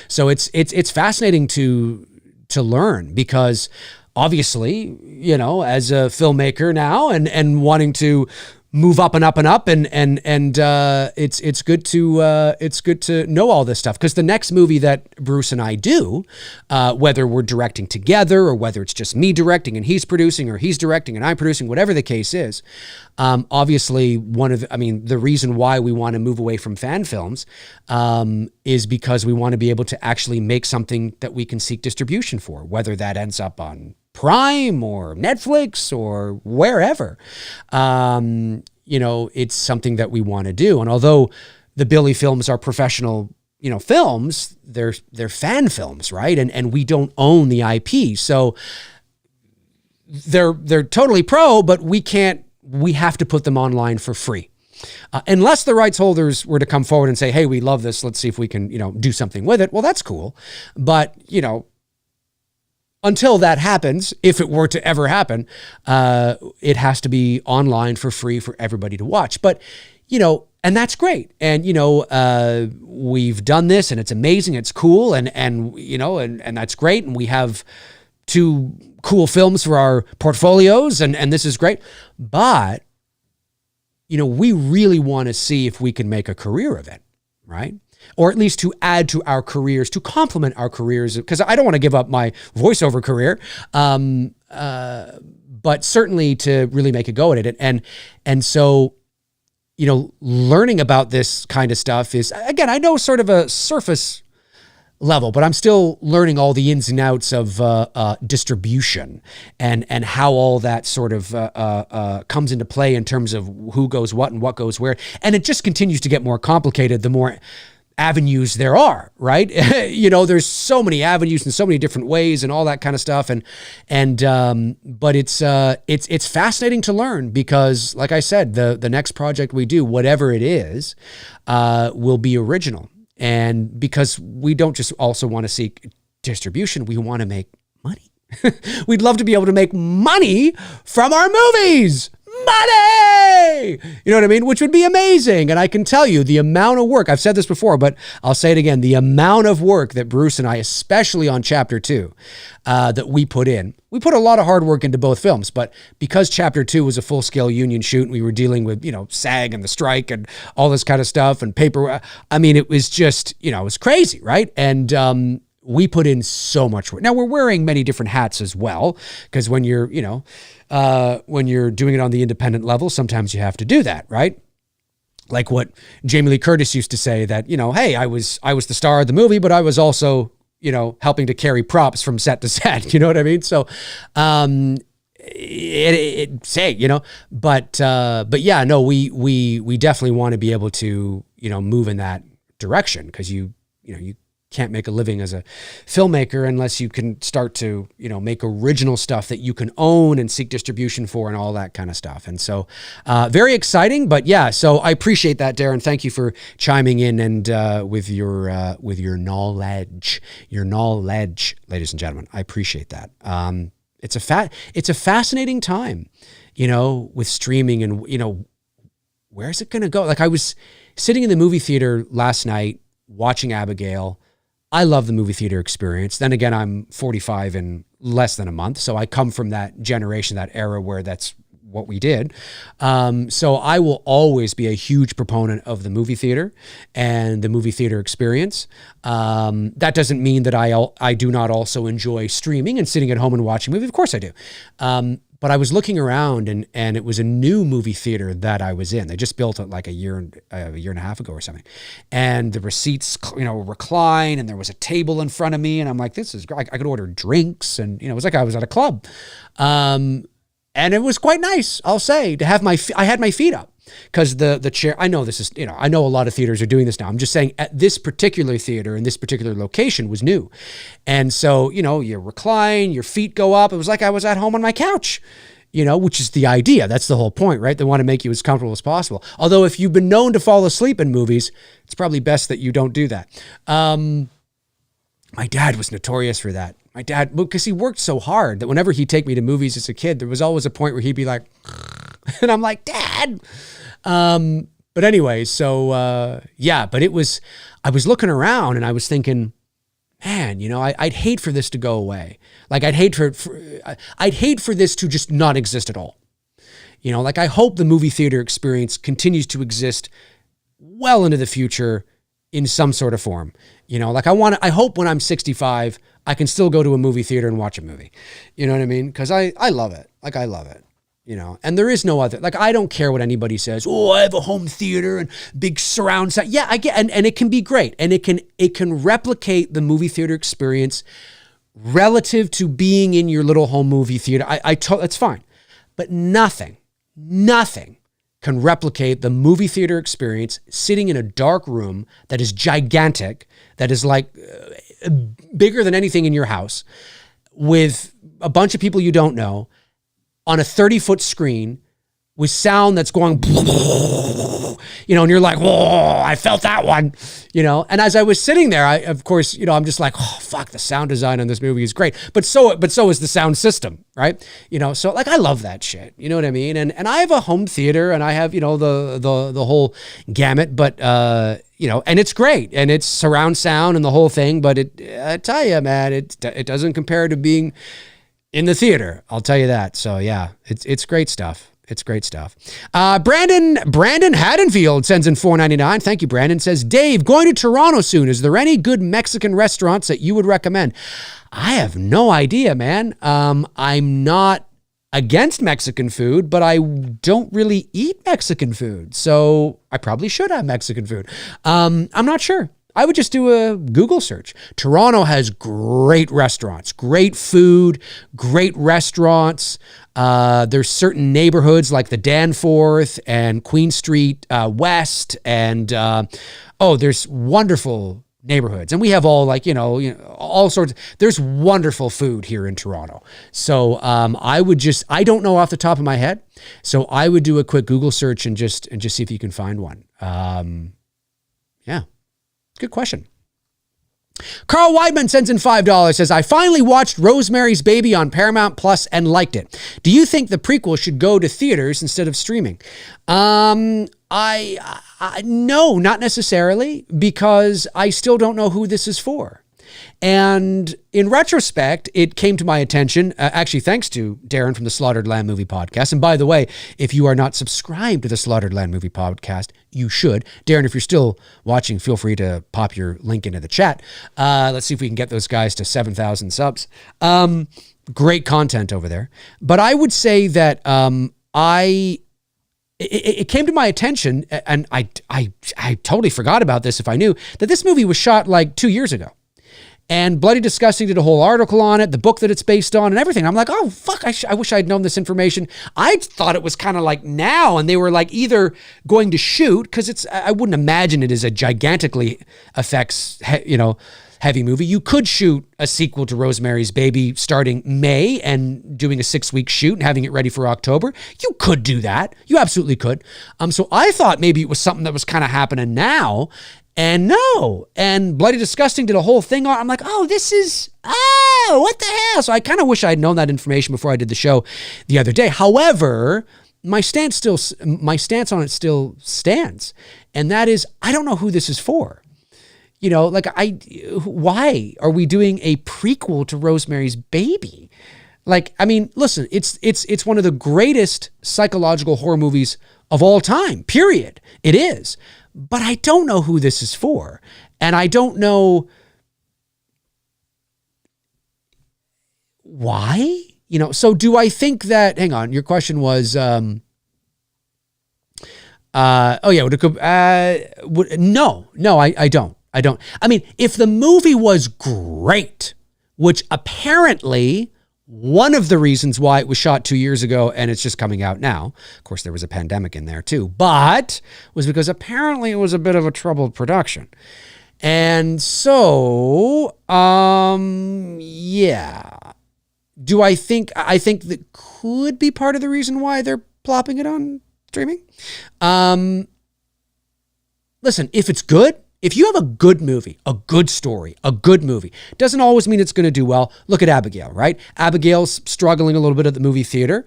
so it's fascinating to learn, because obviously, as a filmmaker now and wanting to move up and up and up, and it's good to know all this stuff, because the next movie that Bruce and I do, whether we're directing together or whether it's just me directing and he's producing, or he's directing and I'm producing, whatever the case is, obviously the reason why we want to move away from fan films is because we want to be able to actually make something that we can seek distribution for, whether that ends up on Prime or Netflix or wherever. It's something that we want to do. And although the Billy films are professional, films, they're fan films, right? And we don't own the IP. So they're totally pro, but we have to put them online for free. Unless the rights holders were to come forward and say, hey, we love this, let's see if we can, do something with it. Well, that's cool. But, until that happens, if it were to ever happen, it has to be online for free for everybody to watch. But, and that's great. And, we've done this and it's amazing. It's cool. And that's great. And we have 2 cool films for our portfolios, and this is great. But, we really want to see if we can make a career of it, right? Or at least to add to our careers, to complement our careers, because I don't want to give up my voiceover career, but certainly to really make a go at it. And so, learning about this kind of stuff is, again, I know sort of a surface level, but I'm still learning all the ins and outs of distribution and how all that sort of comes into play in terms of who goes what and what goes where. And it just continues to get more complicated the more avenues there are, right? There's so many avenues and so many different ways and all that kind of stuff. But it's fascinating to learn, because like I said, the next project we do, whatever it is, will be original. And because we don't just also want to seek distribution, we want to make money. We'd love to be able to make money from our movies. Money! You know what I mean? Which would be amazing. And I can tell you the amount of work, I've said this before, but I'll say it again, the amount of work that Bruce and I, especially on Chapter 2, that we put in. We put a lot of hard work into both films, but because Chapter 2 was a full-scale union shoot and we were dealing with, SAG and the strike and all this kind of stuff and paper, it was just, it was crazy, right? And we put in so much work. Now, we're wearing many different hats as well, because when you're doing it on the independent level, sometimes you have to do that, right? Like what Jamie Lee Curtis used to say, that, hey, I was the star of the movie, but I was also, helping to carry props from set to set. You know what I mean? So, but yeah, no, we definitely want to be able to, move in that direction, because you can't make a living as a filmmaker unless you can start to, make original stuff that you can own and seek distribution for and all that kind of stuff. And so, very exciting, but yeah, so I appreciate that, Darren. Thank you for chiming in and, with your knowledge, ladies and gentlemen. I appreciate that. It's a fascinating time, with streaming and, where's it going to go? Like, I was sitting in the movie theater last night watching Abigail. I love the movie theater experience. Then again, I'm 45 in less than a month. So I come from that generation, that era where that's what we did. So I will always be a huge proponent of the movie theater and the movie theater experience. That doesn't mean that I do not also enjoy streaming and sitting at home and watching movies. Of course I do. But I was looking around and it was a new movie theater that I was in. They just built it like a year and a half ago or something. And the receipts, recline, and there was a table in front of me. And I'm like, this is great. I could order drinks, and, it was like I was at a club. And it was quite nice, I'll say, to have I had my feet up. Because the chair, I know this is, I know a lot of theaters are doing this now. I'm just saying at this particular theater in this particular location was new. And so, you recline, your feet go up. It was like I was at home on my couch, which is the idea. That's the whole point, right? They want to make you as comfortable as possible. Although if you've been known to fall asleep in movies, it's probably best that you don't do that. My dad was notorious for that. My dad, because he worked so hard that whenever he'd take me to movies as a kid, there was always a point where he'd be like, and I'm like, Dad. But anyway, so, yeah, but I was looking around and I was thinking, man, I'd hate for this to go away. Like I'd hate for this to just not exist at all. Like I hope the movie theater experience continues to exist well into the future in some sort of form. Like I hope when I'm 65, I can still go to a movie theater and watch a movie. You know what I mean? Because I love it. Like I love it. And there is no other, like, I don't care what anybody says. Oh, I have a home theater and big surround sound. Yeah, I get, and it can be great. And it can replicate the movie theater experience relative to being in your little home movie theater. That's fine. But nothing can replicate the movie theater experience sitting in a dark room that is gigantic, that is like bigger than anything in your house, with a bunch of people you don't know, on a 30-foot screen with sound that's going, and you're like, whoa, I felt that one, And as I was sitting there, of course, I'm just like, oh, fuck, the sound design on this movie is great. But so is the sound system, right? So like, I love that shit. You know what I mean? And I have a home theater and I have, the whole gamut, but, and it's great and it's surround sound and the whole thing. But I tell you, man, it doesn't compare to being in the theater. I'll tell you that. So yeah, it's great stuff. It's great stuff. Brandon Haddonfield sends in $4.99. Thank you, Brandon. Says, Dave, going to Toronto soon. Is there any good Mexican restaurants that you would recommend? I have no idea, man. I'm not against Mexican food, but I don't really eat Mexican food. So I probably should have Mexican food. I'm not sure. I would just do a Google search. Toronto has great restaurants, great food, great restaurants. There's certain neighborhoods like the Danforth and Queen Street West, and there's wonderful neighborhoods. And we have all all sorts. There's wonderful food here in Toronto. So I don't know off the top of my head. So I would do a quick Google search and just see if you can find one. Yeah. Good question. Carl Weidman sends in $5, says, I finally watched Rosemary's Baby on Paramount Plus and liked it. Do you think the prequel should go to theaters instead of streaming? No, not necessarily, because I still don't know who this is for. And in retrospect, it came to my attention, actually thanks to Darren from the Slaughtered Lamb Movie Podcast. And by the way, if you are not subscribed to the Slaughtered Lamb Movie Podcast, you should. Darren, if you're still watching, feel free to pop your link into the chat. Let's see if we can get those guys to 7,000 subs. Great content over there. But I would say that it came to my attention, and I totally forgot about this if I knew, that this movie was shot like 2 years ago. And Bloody Disgusting did a whole article on it, the book that it's based on and everything. I'm like, oh, fuck, I wish I'd known this information. I thought it was kind of like now, and they were like either going to shoot, because I wouldn't imagine it is a gigantically effects, heavy movie. You could shoot a sequel to Rosemary's Baby starting May and doing a 6-week shoot and having it ready for October. You could do that. You absolutely could. So I thought maybe it was something that was kind of happening now. And no, and Bloody Disgusting did a whole thing on. I'm like, what the hell? So I kind of wish I'd known that information before I did the show the other day. However, my stance on it still stands, and that is, I don't know who this is for. Why are we doing a prequel to Rosemary's Baby? Like, I mean, listen, it's one of the greatest psychological horror movies of all time. Period. It is. But I don't know who this is for. And I don't know why. So do I think that, hang on, your question was, no, I don't. I mean, if the movie was great, which apparently one of the reasons why it was shot 2 years ago and it's just coming out now, of course, there was a pandemic in there too, but was because apparently it was a bit of a troubled production. And so, yeah. Do I think that could be part of the reason why they're plopping it on streaming? Listen, if it's good, if you have a good movie, a good story, a good movie, doesn't always mean it's going to do well. Look at Abigail, right? Abigail's struggling a little bit at the movie theater,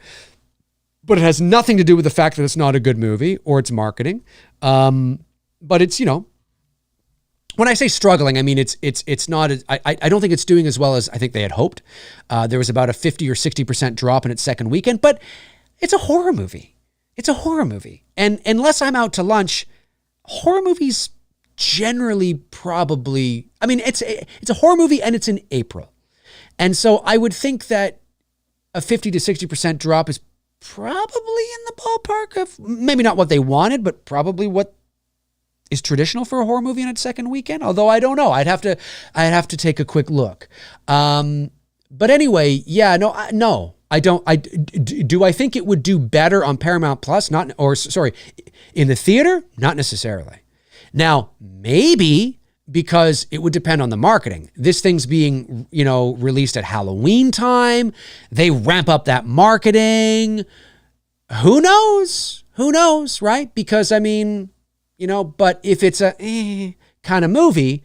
but it has nothing to do with the fact that it's not a good movie or its marketing. But it's, when I say struggling, I mean, it's not, I don't think it's doing as well as I think they had hoped. There was about a 50 or 60% drop in its second weekend, but it's a horror movie. it's a horror movie. And unless I'm out to lunch, horror movies generally probably, I mean, it's a horror movie and it's in April. And so I would think that a 50 to 60% drop is probably in the ballpark of maybe not what they wanted, but probably what is traditional for a horror movie in its second weekend. Although I don't know, I'd have to take a quick look. But anyway, yeah, no, I don't. Do I think it would do better on Paramount Plus? In the theater? Not necessarily. Now, maybe because it would depend on the marketing. This thing's being, released at Halloween time. They ramp up that marketing. Who knows? Who knows, right? Because I mean, but if it's a kind of movie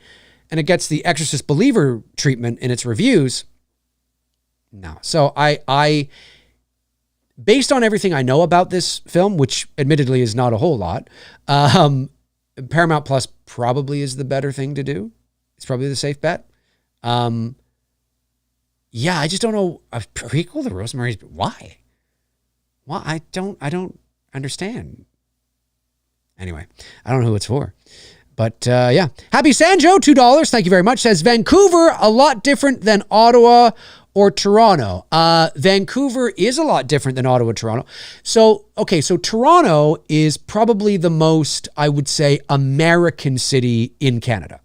and it gets the Exorcist Believer treatment in its reviews, no. So I based on everything I know about this film, which admittedly is not a whole lot, Paramount Plus probably is the better thing to do. It's probably the safe bet. Yeah, I just don't know. A prequel to Rosemary's, why? Well, I don't understand. Anyway, I don't know who it's for. But yeah. Happy Sanjo, $2. Thank you very much. Says Vancouver, a lot different than Ottawa or Toronto. Vancouver is a lot different than Ottawa, Toronto. So Toronto is probably the most, I would say, American city in Canada.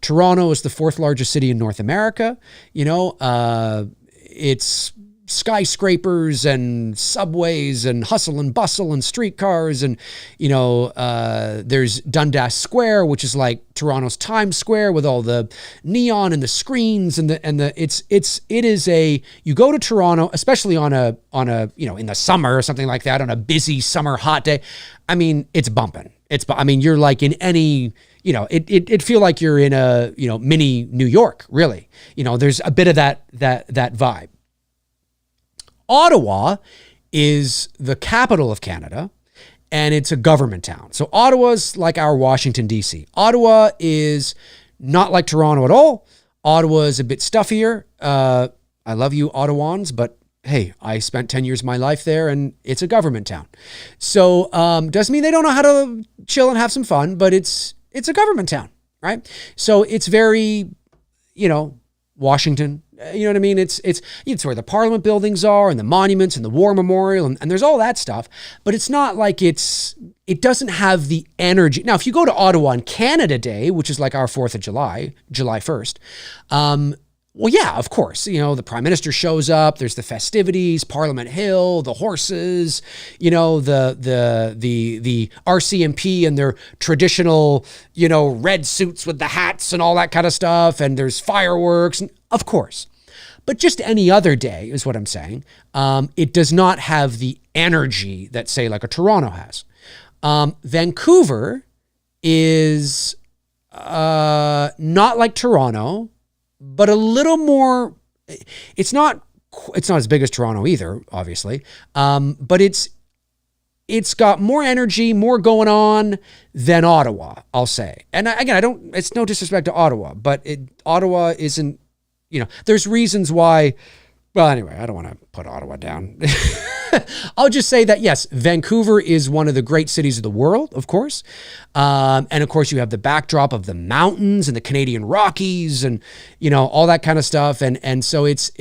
Toronto is the fourth largest city in North America. It's skyscrapers and subways and hustle and bustle and streetcars and there's Dundas Square, which is like Toronto's Times Square with all the neon and the screens and it is you go to Toronto, especially on a in the summer or something like that, on a busy summer hot day. I mean, it's bumping. You're like in any, it feel like you're in a, mini New York, really. There's a bit of that vibe. Ottawa is the capital of Canada, and it's a government town. So Ottawa's like our Washington, D.C. Ottawa is not like Toronto at all. Ottawa is a bit stuffier. I love you, Ottawans, but hey, I spent 10 years of my life there, and it's a government town. So doesn't mean they don't know how to chill and have some fun, but it's a government town, right? So it's very, Washington. You know what I mean? It's where the Parliament buildings are and the monuments and the War Memorial and there's all that stuff. But it's not like it doesn't have the energy. Now, if you go to Ottawa on Canada Day, which is like our 4th of July, July 1st, well, yeah, of course, the Prime Minister shows up, there's the festivities, Parliament Hill, the horses, the RCMP and their traditional, red suits with the hats and all that kind of stuff. And there's fireworks, and of course. But just any other day is what I'm saying. It does not have the energy that, say, like a Toronto has. Vancouver is not like Toronto, but a little more. It's not as big as Toronto either, obviously. But it's got more energy, more going on than Ottawa, I'll say. And again, it's no disrespect to Ottawa, but Ottawa isn't. There's reasons why. Well, anyway, I don't want to put Ottawa down. I'll just say that, yes, Vancouver is one of the great cities of the world, of course. And of course, you have the backdrop of the mountains and the Canadian Rockies and, all that kind of stuff. And so it's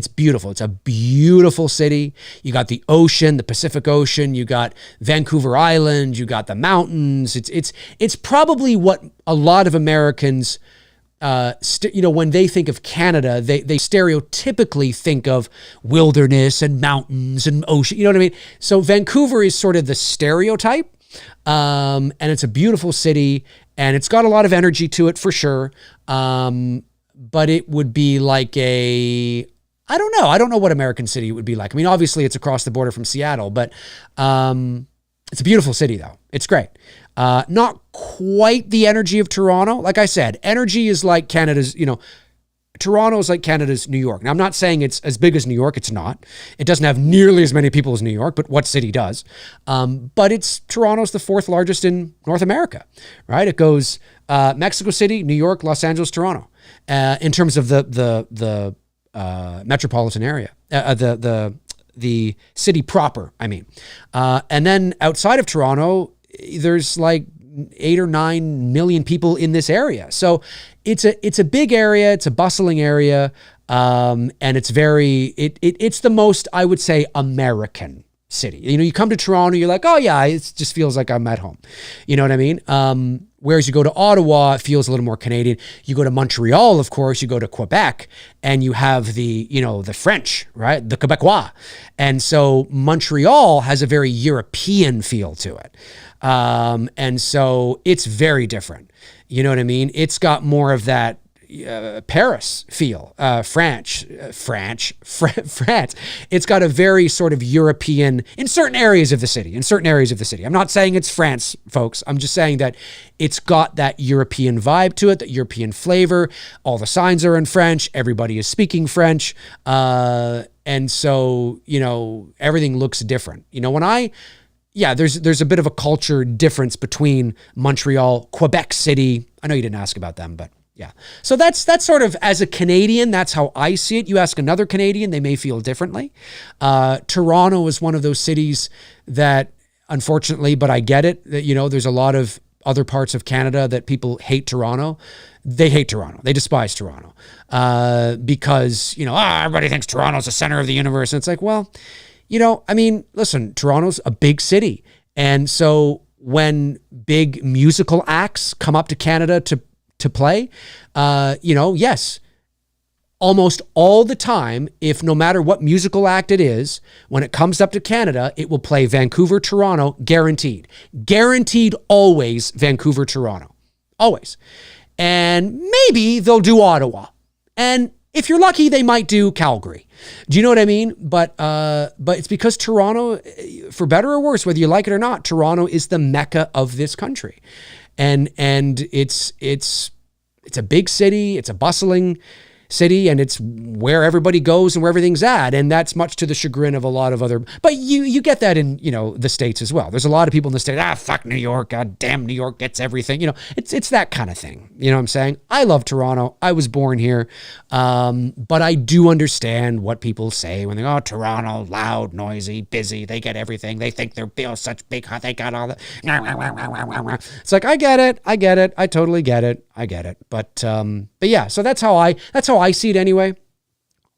beautiful. It's a beautiful city. You got the ocean, the Pacific Ocean. You got Vancouver Island. You got the mountains. It's probably what a lot of Americans when they think of Canada, they stereotypically think of wilderness and mountains and ocean. You know what I mean? So Vancouver is sort of the stereotype, and it's a beautiful city, and it's got a lot of energy to it for sure. But it would be like I don't know. I don't know what American city it would be like. I mean, obviously it's across the border from Seattle, but it's a beautiful city though. It's great. Not quite the energy of Toronto. Like I said, energy is like Canada's, Toronto is like Canada's New York. Now, I'm not saying it's as big as New York. It's not. It doesn't have nearly as many people as New York, but what city does? But Toronto's the 4th largest in North America, right? It goes Mexico City, New York, Los Angeles, Toronto, in terms of the metropolitan area, the city proper, I mean. And then outside of Toronto, there's like 8 or 9 million people in this area. So it's a big area. It's a bustling area. And it's it's the most, I would say, American city. You know, you come to Toronto, you're like, oh yeah, it just feels like I'm at home. You know what I mean? Whereas you go to Ottawa, it feels a little more Canadian. You go to Montreal, of course, you go to Quebec, and you have the French, right? The Quebecois. And so Montreal has a very European feel to it. And so it's very different. You know what I mean? It's got more of that Paris feel, France. It's got a very sort of European in certain areas of the city. I'm not saying it's France, folks. I'm just saying that it's got that European vibe to it, that European flavor. All the signs are in French. Everybody is speaking French. And so, everything looks different. There's a bit of a culture difference between Montreal, Quebec City. I know you didn't ask about them, but yeah. So that's sort of, as a Canadian, that's how I see it. You ask another Canadian, they may feel differently. Toronto is one of those cities that, unfortunately, but I get it, that, there's a lot of other parts of Canada that people hate Toronto. They hate Toronto. They despise Toronto because, everybody thinks Toronto's the center of the universe. And it's like, well, listen, Toronto's a big city. And so when big musical acts come up to Canada to play, yes, almost all the time, if no matter what musical act it is, when it comes up to Canada, it will play Vancouver, Toronto, guaranteed. Guaranteed always Vancouver, Toronto. Always. And maybe they'll do Ottawa. And if you're lucky, they might do Calgary. Do you know what I mean? But it's because Toronto, for better or worse, whether you like it or not, Toronto is the mecca of this country. And it's a big city, it's a bustling city, and it's where everybody goes and where everything's at. And that's much to the chagrin of a lot of other, but you get that in, the States as well. There's a lot of people in the States, fuck New York, God damn, New York gets everything. It's that kind of thing. You know what I'm saying? I love Toronto. I was born here. But I do understand what people say when they go, Toronto, loud, noisy, busy. They get everything. They think they're such big, they got all that. It's like, I get it. I totally get it. I get it. But yeah, so that's how I see it anyway.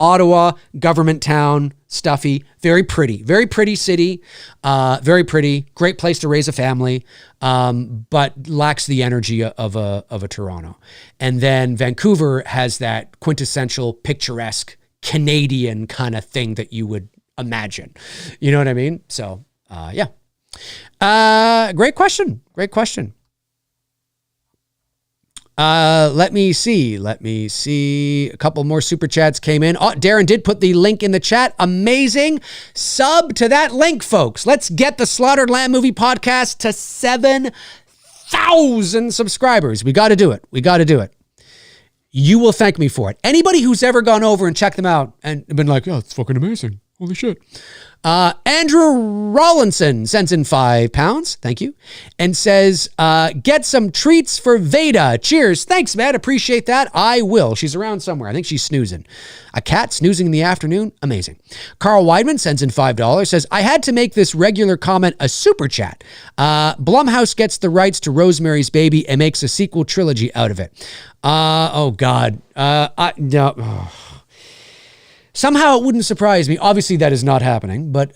Ottawa, government town, stuffy, very pretty city, very pretty, great place to raise a family, but lacks the energy of a Toronto. And then Vancouver has that quintessential picturesque Canadian kind of thing that you would imagine. You know what I mean? So, yeah. Great question. Let me see. A couple more super chats came in. Oh, Darren did put the link in the chat. Amazing. Sub to that link, folks. Let's get the Slaughtered Lamb Movie Podcast to 7,000 subscribers. We got to do it. You will thank me for it. Anybody who's ever gone over and checked them out and been like, oh, it's fucking amazing. Holy shit. Andrew Rollinson sends in £5. Thank you. And says, get some treats for Veda. Cheers. Thanks, Matt. Appreciate that. I will. She's around somewhere. I think she's snoozing. A cat snoozing in the afternoon. Amazing. Carl Weidman sends in $5. Says, I had to make this regular comment a super chat. Blumhouse gets the rights to Rosemary's Baby and makes a sequel trilogy out of it. Oh, God. No. Oh. Somehow it wouldn't surprise me. Obviously, that is not happening, but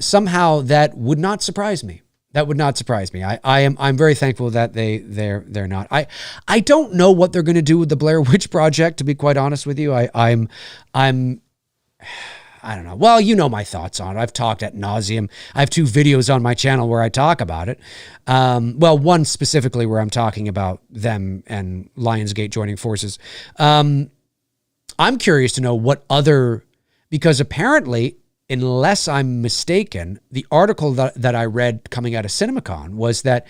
somehow that would not surprise me. I'm very thankful that they're not. I don't know what they're going to do with the Blair Witch Project, to be quite honest with you. I don't know. Well, you know my thoughts on it. I've talked ad nauseum. I have 2 videos on my channel where I talk about it. Well, one specifically where I'm talking about them and Lionsgate joining forces. I'm curious to know because apparently, unless I'm mistaken, the article that I read coming out of CinemaCon was that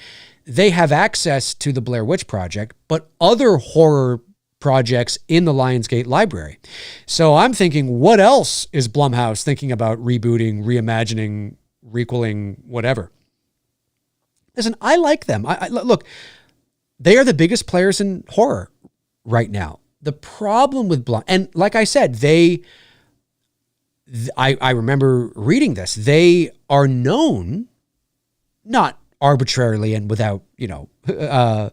they have access to the Blair Witch Project, but other horror projects in the Lionsgate library. So I'm thinking, what else is Blumhouse thinking about rebooting, reimagining, requeling, whatever? Listen, I like them. Look, they are the biggest players in horror right now. The problem with Blum, and like I said, they I remember reading this. They are known, not arbitrarily and without, they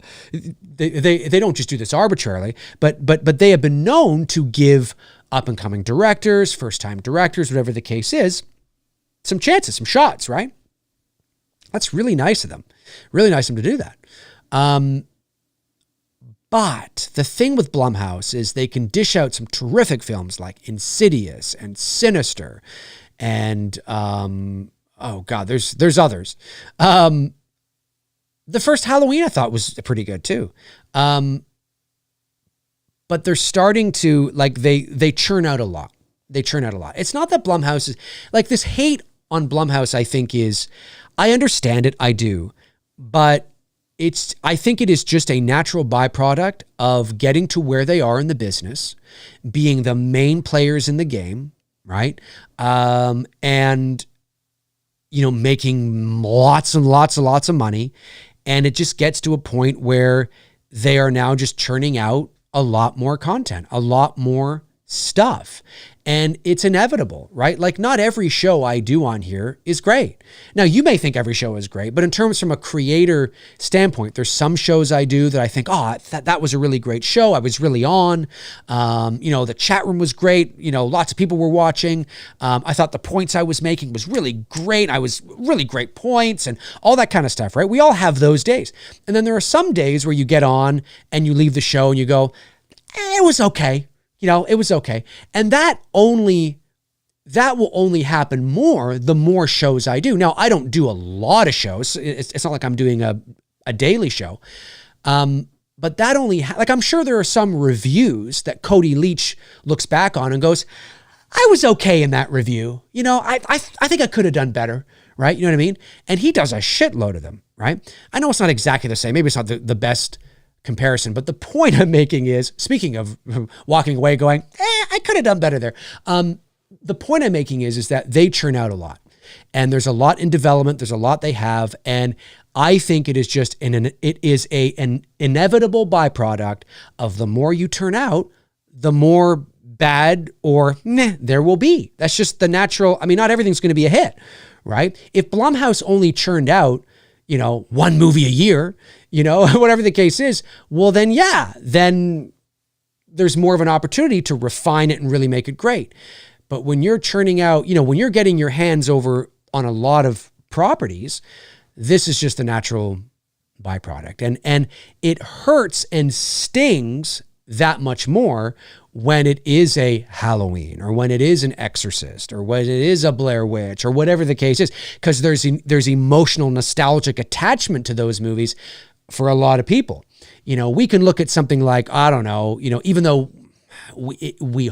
don't just do this arbitrarily, but they have been known to give up and coming directors, first time directors, whatever the case is, some chances, some shots, right? That's really nice of them. Really nice of them to do that. But the thing with Blumhouse is they can dish out some terrific films like Insidious and Sinister and, oh God, there's others. The first Halloween I thought was pretty good too. But they're starting to, like, they churn out a lot. They churn out a lot. It's not that Blumhouse is, like, this hate on Blumhouse, I think is, I understand it, I do, but I think it is just a natural byproduct of getting to where they are in the business, being the main players in the game, right? And, making lots and lots and lots of money. And it just gets to a point where they are now just churning out a lot more content, a lot more stuff. And it's inevitable, right? Like, not every show I do on here is great. Now, you may think every show is great, but in terms from a creator standpoint, there's some shows I do that I think, oh, that was a really great show. I was really on. The chat room was great. Lots of people were watching. I thought the points I was making was really great. I was really great points and all that kind of stuff, right? We all have those days. And then there are some days where you get on and you leave the show and you go, it was okay. It was okay. And that will only happen more the more shows I do. Now, I don't do a lot of shows. It's not like I'm doing a daily show. But that only, I'm sure there are some reviews that Cody Leach looks back on and goes, I was okay in that review. I think I could have done better, right? You know what I mean? And he does a shitload of them, right? I know it's not exactly the same. Maybe it's not the best comparison, but the point I'm making is, speaking of walking away going, I could have done better there. The point I'm making is that they churn out a lot, and there's a lot in development. There's a lot they have. And I think it is just an inevitable byproduct of the more you turn out, the more bad or there will be. That's just the natural. I mean, not everything's going to be a hit, right? If Blumhouse only churned out, one movie a year, whatever the case is, well, then there's more of an opportunity to refine it and really make it great. But when you're churning out, when you're getting your hands over on a lot of properties, this is just a natural byproduct. And it hurts and stings that much more when it is a Halloween or when it is an Exorcist or when it is a Blair Witch or whatever the case is, because there's emotional, nostalgic attachment to those movies for a lot of people. We can look at something like, I don't know, even though we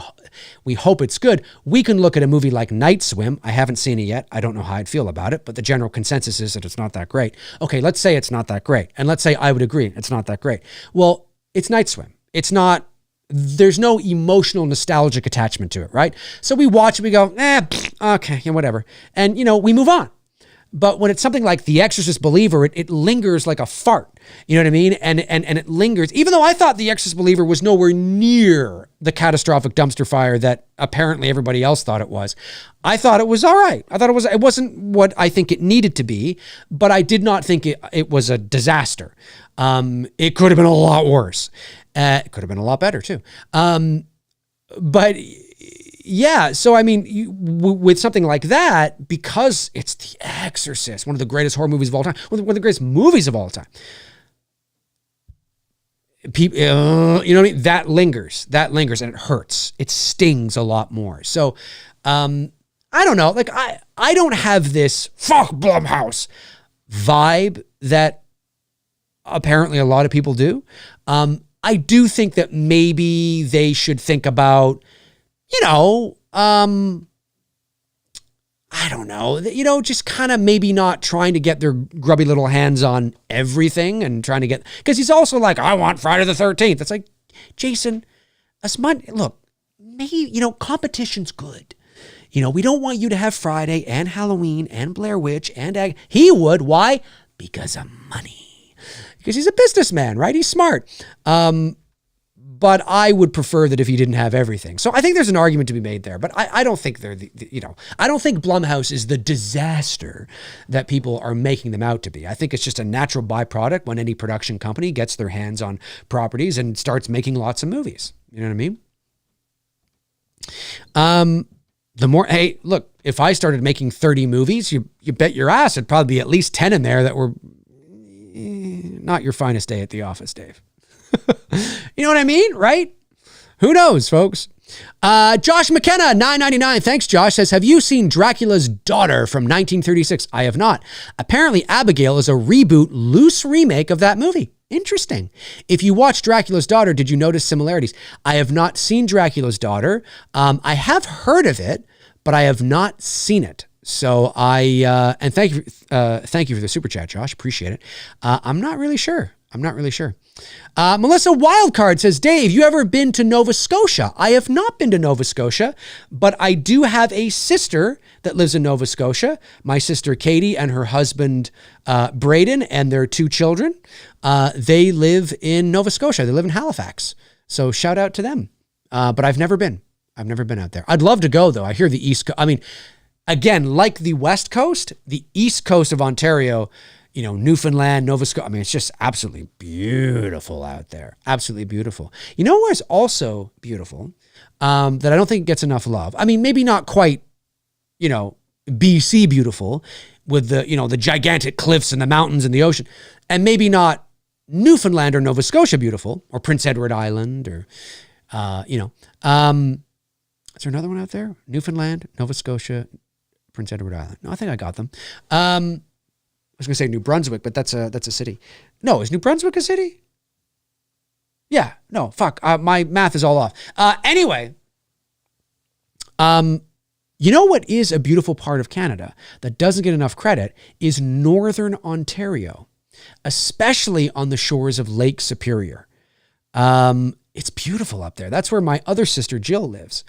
hope it's good, we can look at a movie like Night Swim. I haven't seen it yet. I don't know how I'd feel about it, but the general consensus is that it's not that great. Okay, let's say it's not that great. And let's say I would agree it's not that great. Well, it's Night Swim. It's not, there's no emotional nostalgic attachment to it, right? So we watch it, we go, okay, whatever. And, we move on. But when it's something like The Exorcist Believer, it lingers like a fart. You know what I mean? And it lingers, even though I thought The Exorcist Believer was nowhere near the catastrophic dumpster fire that apparently everybody else thought it was. I thought it was all right. I thought it wasn't what I think it needed to be, but I did not think it was a disaster. It could have been a lot worse. It could have been a lot better too. But yeah, so I mean, with something like that, because it's The Exorcist, one of the greatest horror movies of all time, one of the greatest movies of all time, people, you know what I mean? That lingers, and it hurts. It stings a lot more. So, I don't know. Like, I don't have this fuck Blumhouse vibe that apparently a lot of people do. I do think that maybe they should think about, I don't know, just kind of maybe not trying to get their grubby little hands on everything and trying to get, because he's also like, I want Friday the 13th. It's like, Jason, look, maybe, competition's good. We don't want you to have Friday and Halloween and Blair Witch and he would. Why? Because of money. Because he's a businessman, right? He's smart. but I would prefer that if he didn't have everything. So I think there's an argument to be made there, but I don't think they're I don't think Blumhouse is the disaster that people are making them out to be. I think it's just a natural byproduct when any production company gets their hands on properties and starts making lots of movies. You know what I mean? The more, hey, look, if I started making 30 movies, you bet your ass it'd probably be at least 10 in there that were not your finest day at the office, Dave. You know what I mean, right? Who knows, folks? Josh McKenna, $9.99. Thanks, Josh. Says, have you seen Dracula's Daughter from 1936? I have not. Apparently, Abigail is a reboot, loose remake of that movie. Interesting. If you watched Dracula's Daughter, did you notice similarities? I have not seen Dracula's Daughter. I have heard of it, but I have not seen it. So and thank you for the super chat, Josh. Appreciate it. I'm not really sure. Melissa Wildcard says, Dave, you ever been to Nova Scotia? I have not been to Nova Scotia, but I do have a sister that lives in Nova Scotia. My sister Katie and her husband Braden and their 2 children. They live in Nova Scotia. They live in Halifax. So shout out to them. But I've never been. I've never been out there. I'd love to go, though. I hear the East Coast. I mean, again, like the West Coast, the East Coast of Ontario, you know, Newfoundland, Nova Scotia. I mean, it's just absolutely beautiful out there. Absolutely beautiful. You know where's also beautiful that I don't think gets enough love? I mean, maybe not quite, you know, BC beautiful with the, you know, the gigantic cliffs and the mountains and the ocean. And maybe not Newfoundland or Nova Scotia beautiful, or Prince Edward Island, or, is there another one out there? Newfoundland, Nova Scotia, Prince Edward Island. No, I think I got them. I was going to say New Brunswick, but that's a city. No, is New Brunswick a city? Yeah, no, fuck. My math is all off. Anyway, you know what is a beautiful part of Canada that doesn't get enough credit is Northern Ontario, especially on the shores of Lake Superior. It's beautiful up there. That's where my other sister Jill lives.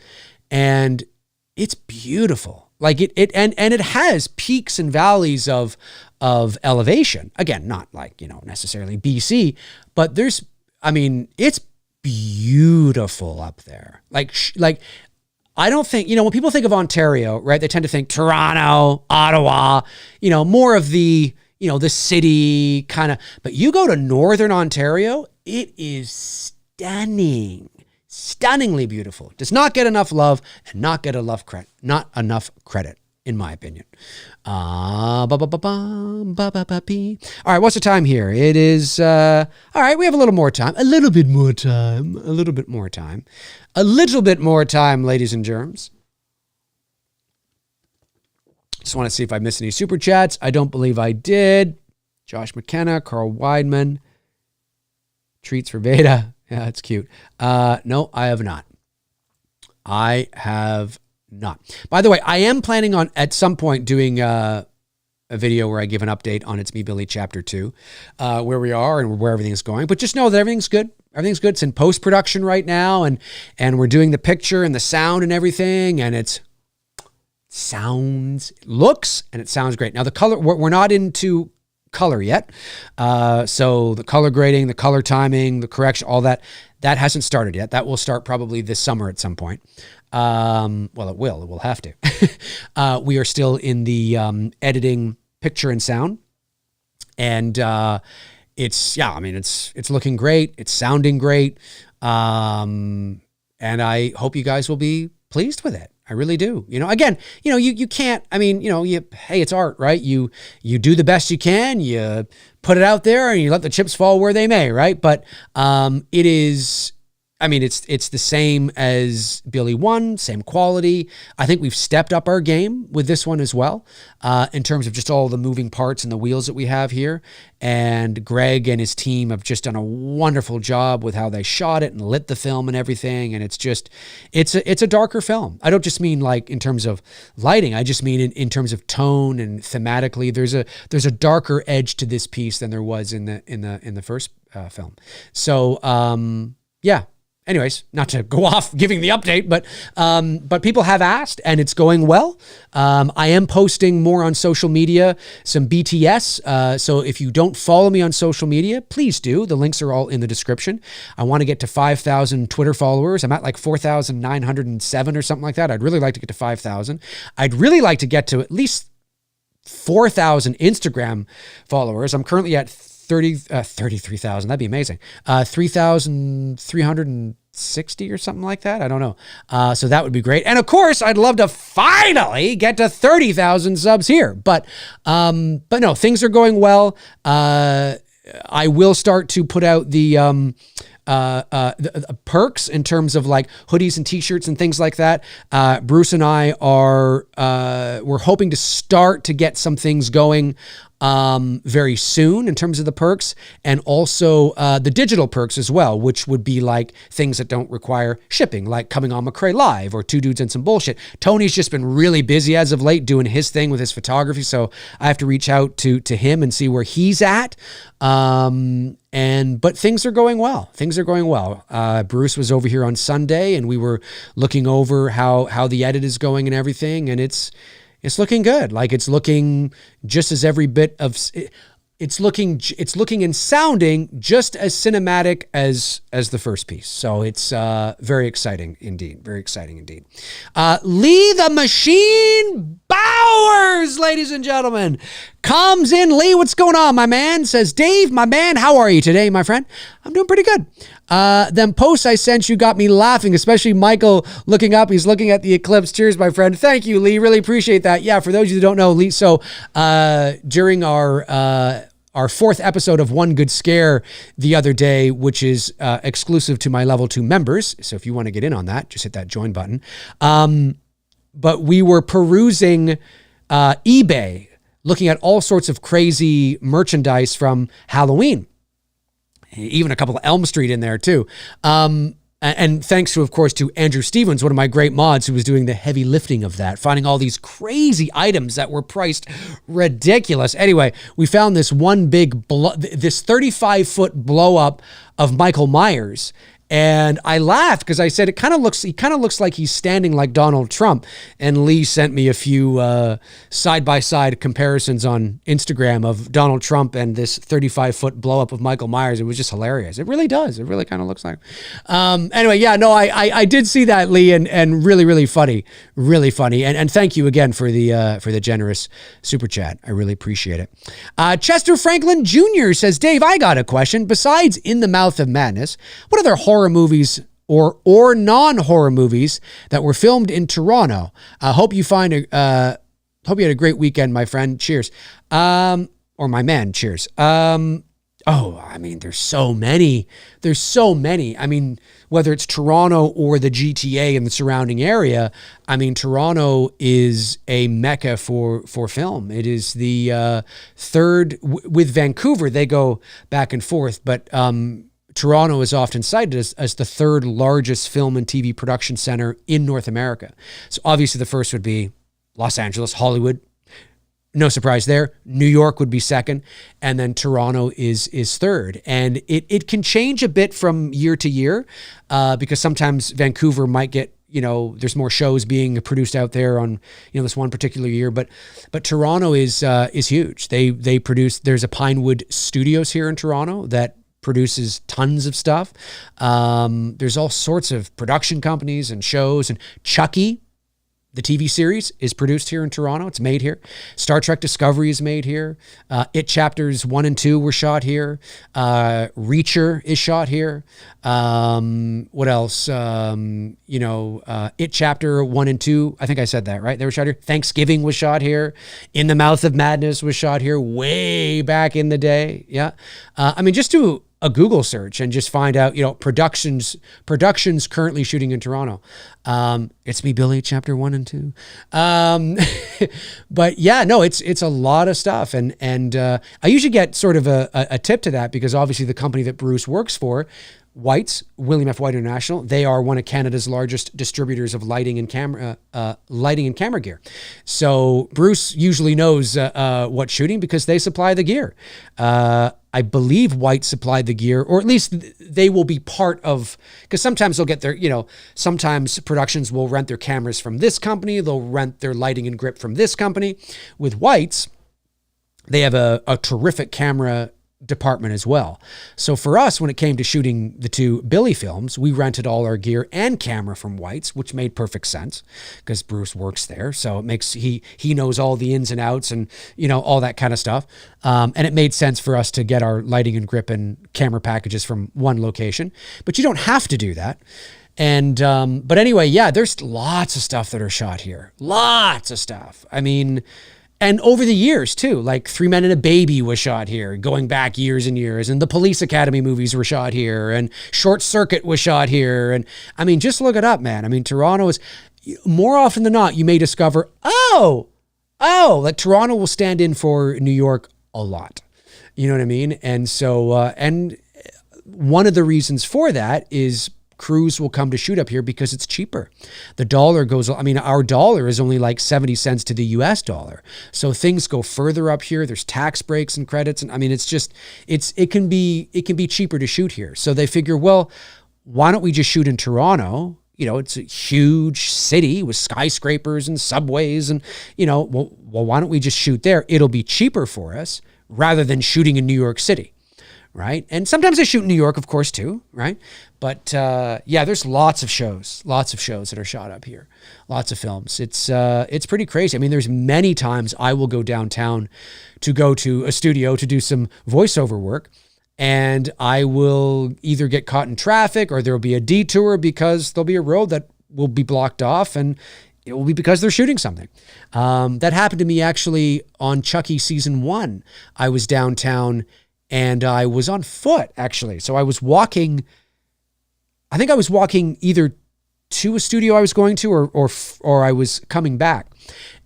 And it's beautiful. Like it has peaks and valleys of elevation. Again, not like, you know, necessarily BC, but it's beautiful up there. Like I don't think, you know, when people think of Ontario, right, they tend to think Toronto, Ottawa, you know, more of the, you know, the city kind of, but you go to Northern Ontario, it is stunningly beautiful. Does not get enough love and not enough credit, in my opinion. All right, what's the time here? It is, all right, we have a little bit more time, ladies and germs. Just want to see if I missed any super chats. I don't believe I did. Josh McKenna, Carl Weidman, treats for Veda. Yeah, that's cute. No, I have not. By the way, I am planning on at some point doing a video where I give an update on It's Me, Billy Chapter 2, where we are and where everything's going. But just know that everything's good. Everything's good. It's in post-production right now, and we're doing the picture and the sound and everything, and it looks and it sounds great. Now, the color, we're not into color yet. So the color grading, the color timing, the correction, all that hasn't started yet. That will start probably this summer at some point. Well, it will have to. We are still in the editing picture and sound, and it's looking great. It's sounding great. And I hope you guys will be pleased with it. I really do. You know, again, you know, you can't, I mean, you know, hey, it's art, right? You do the best you can, you put it out there and you let the chips fall where they may, right? But it is, I mean, it's the same as Billy 1, same quality. I think we've stepped up our game with this one as well, in terms of just all the moving parts and the wheels that we have here. And Greg and his team have just done a wonderful job with how they shot it and lit the film and everything. And it's a darker film. I don't just mean like in terms of lighting. I just mean in terms of tone and thematically. There's a darker edge to this piece than there was in the first film. So yeah. anyways, not to go off giving the update, but people have asked and it's going well. I am posting more on social media, some BTS. So if you don't follow me on social media, please do. The links are all in the description. I want to get to 5,000 Twitter followers. I'm at like 4,907 or something like that. I'd really like to get to 5,000. I'd really like to get to at least 4,000 Instagram followers. I'm currently at 33,000. That'd be amazing. 3,360 or something like that. I don't know. So that would be great. And of course, I'd love to finally get to 30,000 subs here. But no, things are going well. I will start to put out the perks in terms of like hoodies and t-shirts and things like that. Bruce and I we're hoping to start to get some things going very soon in terms of the perks, and also the digital perks as well, which would be like things that don't require shipping, like coming on McRae Live or Two Dudes and Some Bullshit. Tony's just been really busy as of late doing his thing with his photography, so I have to reach out to him and see where he's at. But things are going well. Things are going well. Bruce was over here on Sunday and we were looking over how the edit is going and everything, and it's looking good. Like it's looking just as every bit of it's looking and sounding just as cinematic as the first piece. So it's very exciting indeed. Very exciting indeed. Lee the Machine Bowers, ladies and gentlemen, comes in. Lee, what's going on, my man? Says, Dave, my man, how are you today, my friend? I'm doing pretty good. Them posts I sent you got me laughing, especially Michael looking up. He's looking at the eclipse. Cheers, my friend. Thank you, Lee. Really appreciate that. Yeah, for those of you who don't know, Lee, so during our fourth episode of One Good Scare the other day, which is exclusive to my level 2 members. So if you want to get in on that, just hit that join button. But we were perusing eBay, looking at all sorts of crazy merchandise from Halloween. Even a couple of Elm Street in there too. And thanks to, of course, to Andrew Stevens, one of my great mods who was doing the heavy lifting of that, finding all these crazy items that were priced ridiculous. Anyway, we found this one big, this 35-foot blow up of Michael Myers. And I laughed because I said, he kind of looks like he's standing like Donald Trump. And Lee sent me a few side-by-side comparisons on Instagram of Donald Trump and this 35-foot blow-up of Michael Myers. It was just hilarious. It really does. It really kind of looks like. Anyway, yeah, no, I did see that, Lee, and really, really funny. Really funny. And thank you again for the generous super chat. I really appreciate it. Chester Franklin Jr. says, Dave, I got a question. Besides In the Mouth of Madness, what other horror movies or non-horror movies that were filmed in Toronto? Hope you had a great weekend, my friend. Cheers. Or my man, cheers. I mean, there's so many. I mean, whether it's Toronto or the GTA and the surrounding area, I mean, Toronto is a mecca for film. It is the third, with Vancouver, they go back and forth, but Toronto is often cited as the third largest film and TV production center in North America. So obviously the first would be Los Angeles, Hollywood. No surprise there. New York would be second. And then Toronto is third. And it can change a bit from year to year because sometimes Vancouver might get, there's more shows being produced out there on, this one particular year. But Toronto is huge. They produce, there's a Pinewood Studios here in Toronto that produces tons of stuff. There's all sorts of production companies and shows, and Chucky, the TV series, is produced here in Toronto. It's made here. Star Trek Discovery is made here. It Chapters 1 and 2 were shot here. Reacher is shot here. What else? It Chapter 1 and 2, I think I said that, right? They were shot here. Thanksgiving was shot here. In the Mouth of Madness was shot here way back in the day. Yeah. I mean, just do a Google search and just find out, productions currently shooting in Toronto. It's Me, Billy, Chapter 1 and 2. But yeah, no, it's a lot of stuff. And I usually get sort of a tip to that because obviously the company that Bruce works for, White's, William F. White International, they are one of Canada's largest distributors of lighting and camera gear. So Bruce usually knows what's shooting because they supply the gear. I believe White supplied the gear, or at least they will be part of, because sometimes they'll get their, sometimes productions will rent their cameras from this company. They'll rent their lighting and grip from this company. With White's, they have a terrific camera department as well. So for us, when it came to shooting the 2 Billy films, we rented all our gear and camera from White's, which made perfect sense because Bruce works there. So it makes, he knows all the ins and outs and, all that kind of stuff. And it made sense for us to get our lighting and grip and camera packages from one location, but you don't have to do that. And, but anyway, yeah, there's lots of stuff that are shot here. Lots of stuff. I mean, and over the years too, like 3 Men and a Baby was shot here, going back years and years. And the Police Academy movies were shot here, and Short Circuit was shot here. And I mean, just look it up, man. I mean, Toronto is, more often than not, you may discover, like Toronto will stand in for New York a lot. You know what I mean? And so, and one of the reasons for that is crews will come to shoot up here because it's cheaper. The dollar goes, our dollar is only like 70 cents to the US dollar. So things go further up here. There's tax breaks and credits. And I mean, it can be cheaper to shoot here. So they figure, well, why don't we just shoot in Toronto? It's a huge city with skyscrapers and subways and, well, why don't we just shoot there? It'll be cheaper for us rather than shooting in New York City. Right. And sometimes they shoot in New York, of course, too. Right. But yeah, there's lots of shows that are shot up here. Lots of films. It's pretty crazy. I mean, there's many times I will go downtown to go to a studio to do some voiceover work. And I will either get caught in traffic or there will be a detour because there'll be a road that will be blocked off, and it will be because they're shooting something. That happened to me actually on Chucky season 1. I was downtown and I was on foot, actually. So I was walking, I think I was walking either to a studio I was going to or I was coming back.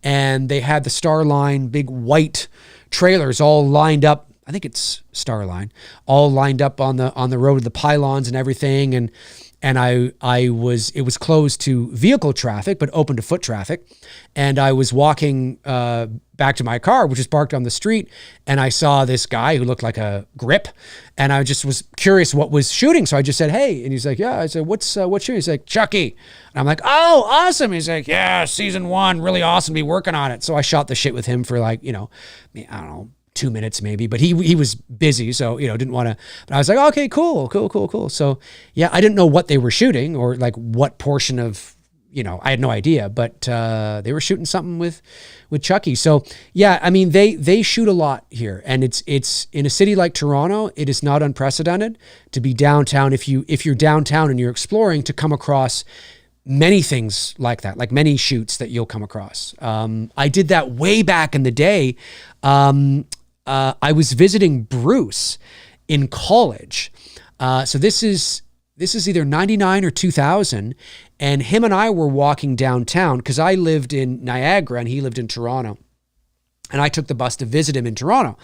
And they had the Starline big white trailers all lined up. I think it's Starline, all lined up on the road with the pylons and everything. And it was closed to vehicle traffic, but open to foot traffic. And I was walking back to my car, which is parked on the street. And I saw this guy who looked like a grip. And I just was curious what was shooting. So I just said, hey, and he's like, yeah. I said, what's shooting? He's like, Chucky. And I'm like, oh, awesome. He's like, yeah, season 1, really awesome to be working on it. So I shot the shit with him for like, I don't know, 2 minutes maybe, but he was busy. So, didn't want to, but I was like, okay, cool. So yeah, I didn't know what they were shooting or like what portion of, I had no idea, but they were shooting something with Chucky. So yeah, I mean, they shoot a lot here, and it's in a city like Toronto, it is not unprecedented to be downtown. If you're downtown and you're exploring, to come across many things like that, like many shoots that you'll come across. I did that way back in the day. I was visiting Bruce in college. So this is either 99 or 2000. And him and I were walking downtown because I lived in Niagara and he lived in Toronto. And I took the bus to visit him in Toronto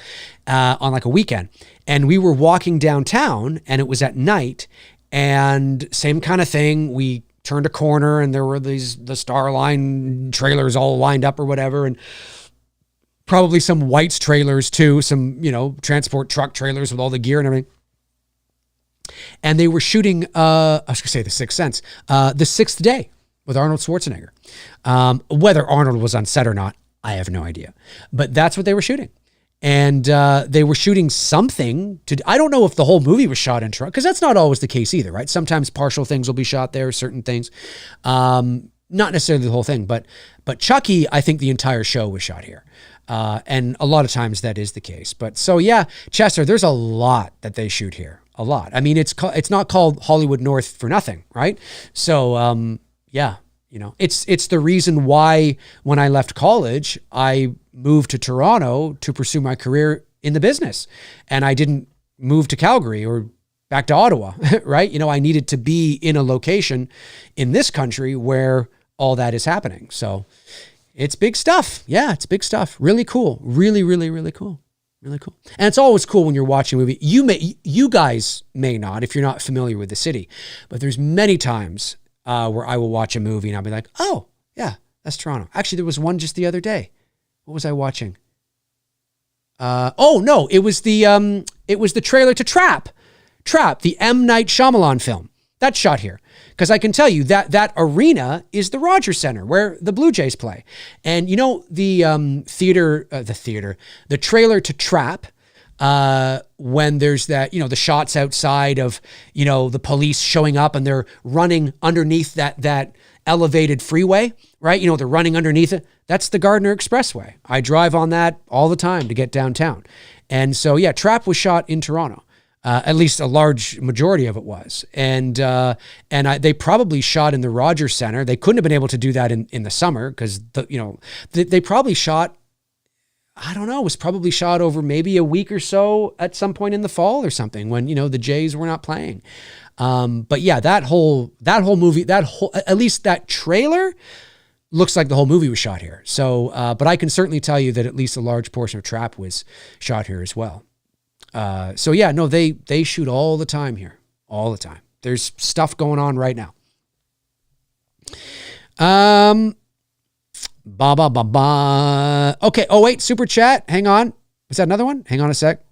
on like a weekend. And we were walking downtown and it was at night, and same kind of thing. We turned a corner and there were the Starline trailers all lined up or whatever. And probably some White's trailers too, some, transport truck trailers with all the gear and everything. And they were shooting, I was going to say The Sixth Sense, The Sixth Day with Arnold Schwarzenegger. Whether Arnold was on set or not, I have no idea. But that's what they were shooting. And they were shooting something I don't know if the whole movie was shot in Toronto, because that's not always the case either, right? Sometimes partial things will be shot there, certain things. Not necessarily the whole thing, but Chucky, I think the entire show was shot here. And a lot of times that is the case. But so yeah, Chester, there's a lot that they shoot here. A lot. I mean, it's not called Hollywood North for nothing, right? So yeah, it's the reason why when I left college, I moved to Toronto to pursue my career in the business. And I didn't move to Calgary or back to Ottawa, right? I needed to be in a location in this country where all that is happening. So it's big stuff. Yeah, it's big stuff. Really cool. Really, really, really cool. Really cool. And it's always cool when you're watching a movie. You guys may not, if you're not familiar with the city, but there's many times where I will watch a movie and I'll be like, oh yeah, that's Toronto. Actually, there was one just the other day. What was I watching? Oh no, it was the It was the trailer to Trap, the M. Night Shyamalan film. That's shot here. Because I can tell you that arena is the Rogers Center where the Blue Jays play. And you know, the trailer to Trap, when there's that, you know, the shots outside of, you know, the police showing up and they're running underneath that elevated freeway, right? You know, they're running underneath it. That's the Gardner Expressway. I drive on that all the time to get downtown. And so, yeah, Trap was shot in Toronto. At least a large majority of it was. And they probably shot in the Rogers Center. They couldn't have been able to do that in the summer because, they probably shot, I don't know, it was probably shot over maybe a week or so at some point in the fall or something when, you know, the Jays were not playing. But yeah, that whole movie, at least that trailer looks like the whole movie was shot here. So, but I can certainly tell you that at least a large portion of Trap was shot here as well. So yeah, no, they shoot all the time here, all the time. There's stuff going on right now. Okay. Oh wait, super chat. Hang on. Is that another one? Hang on a sec.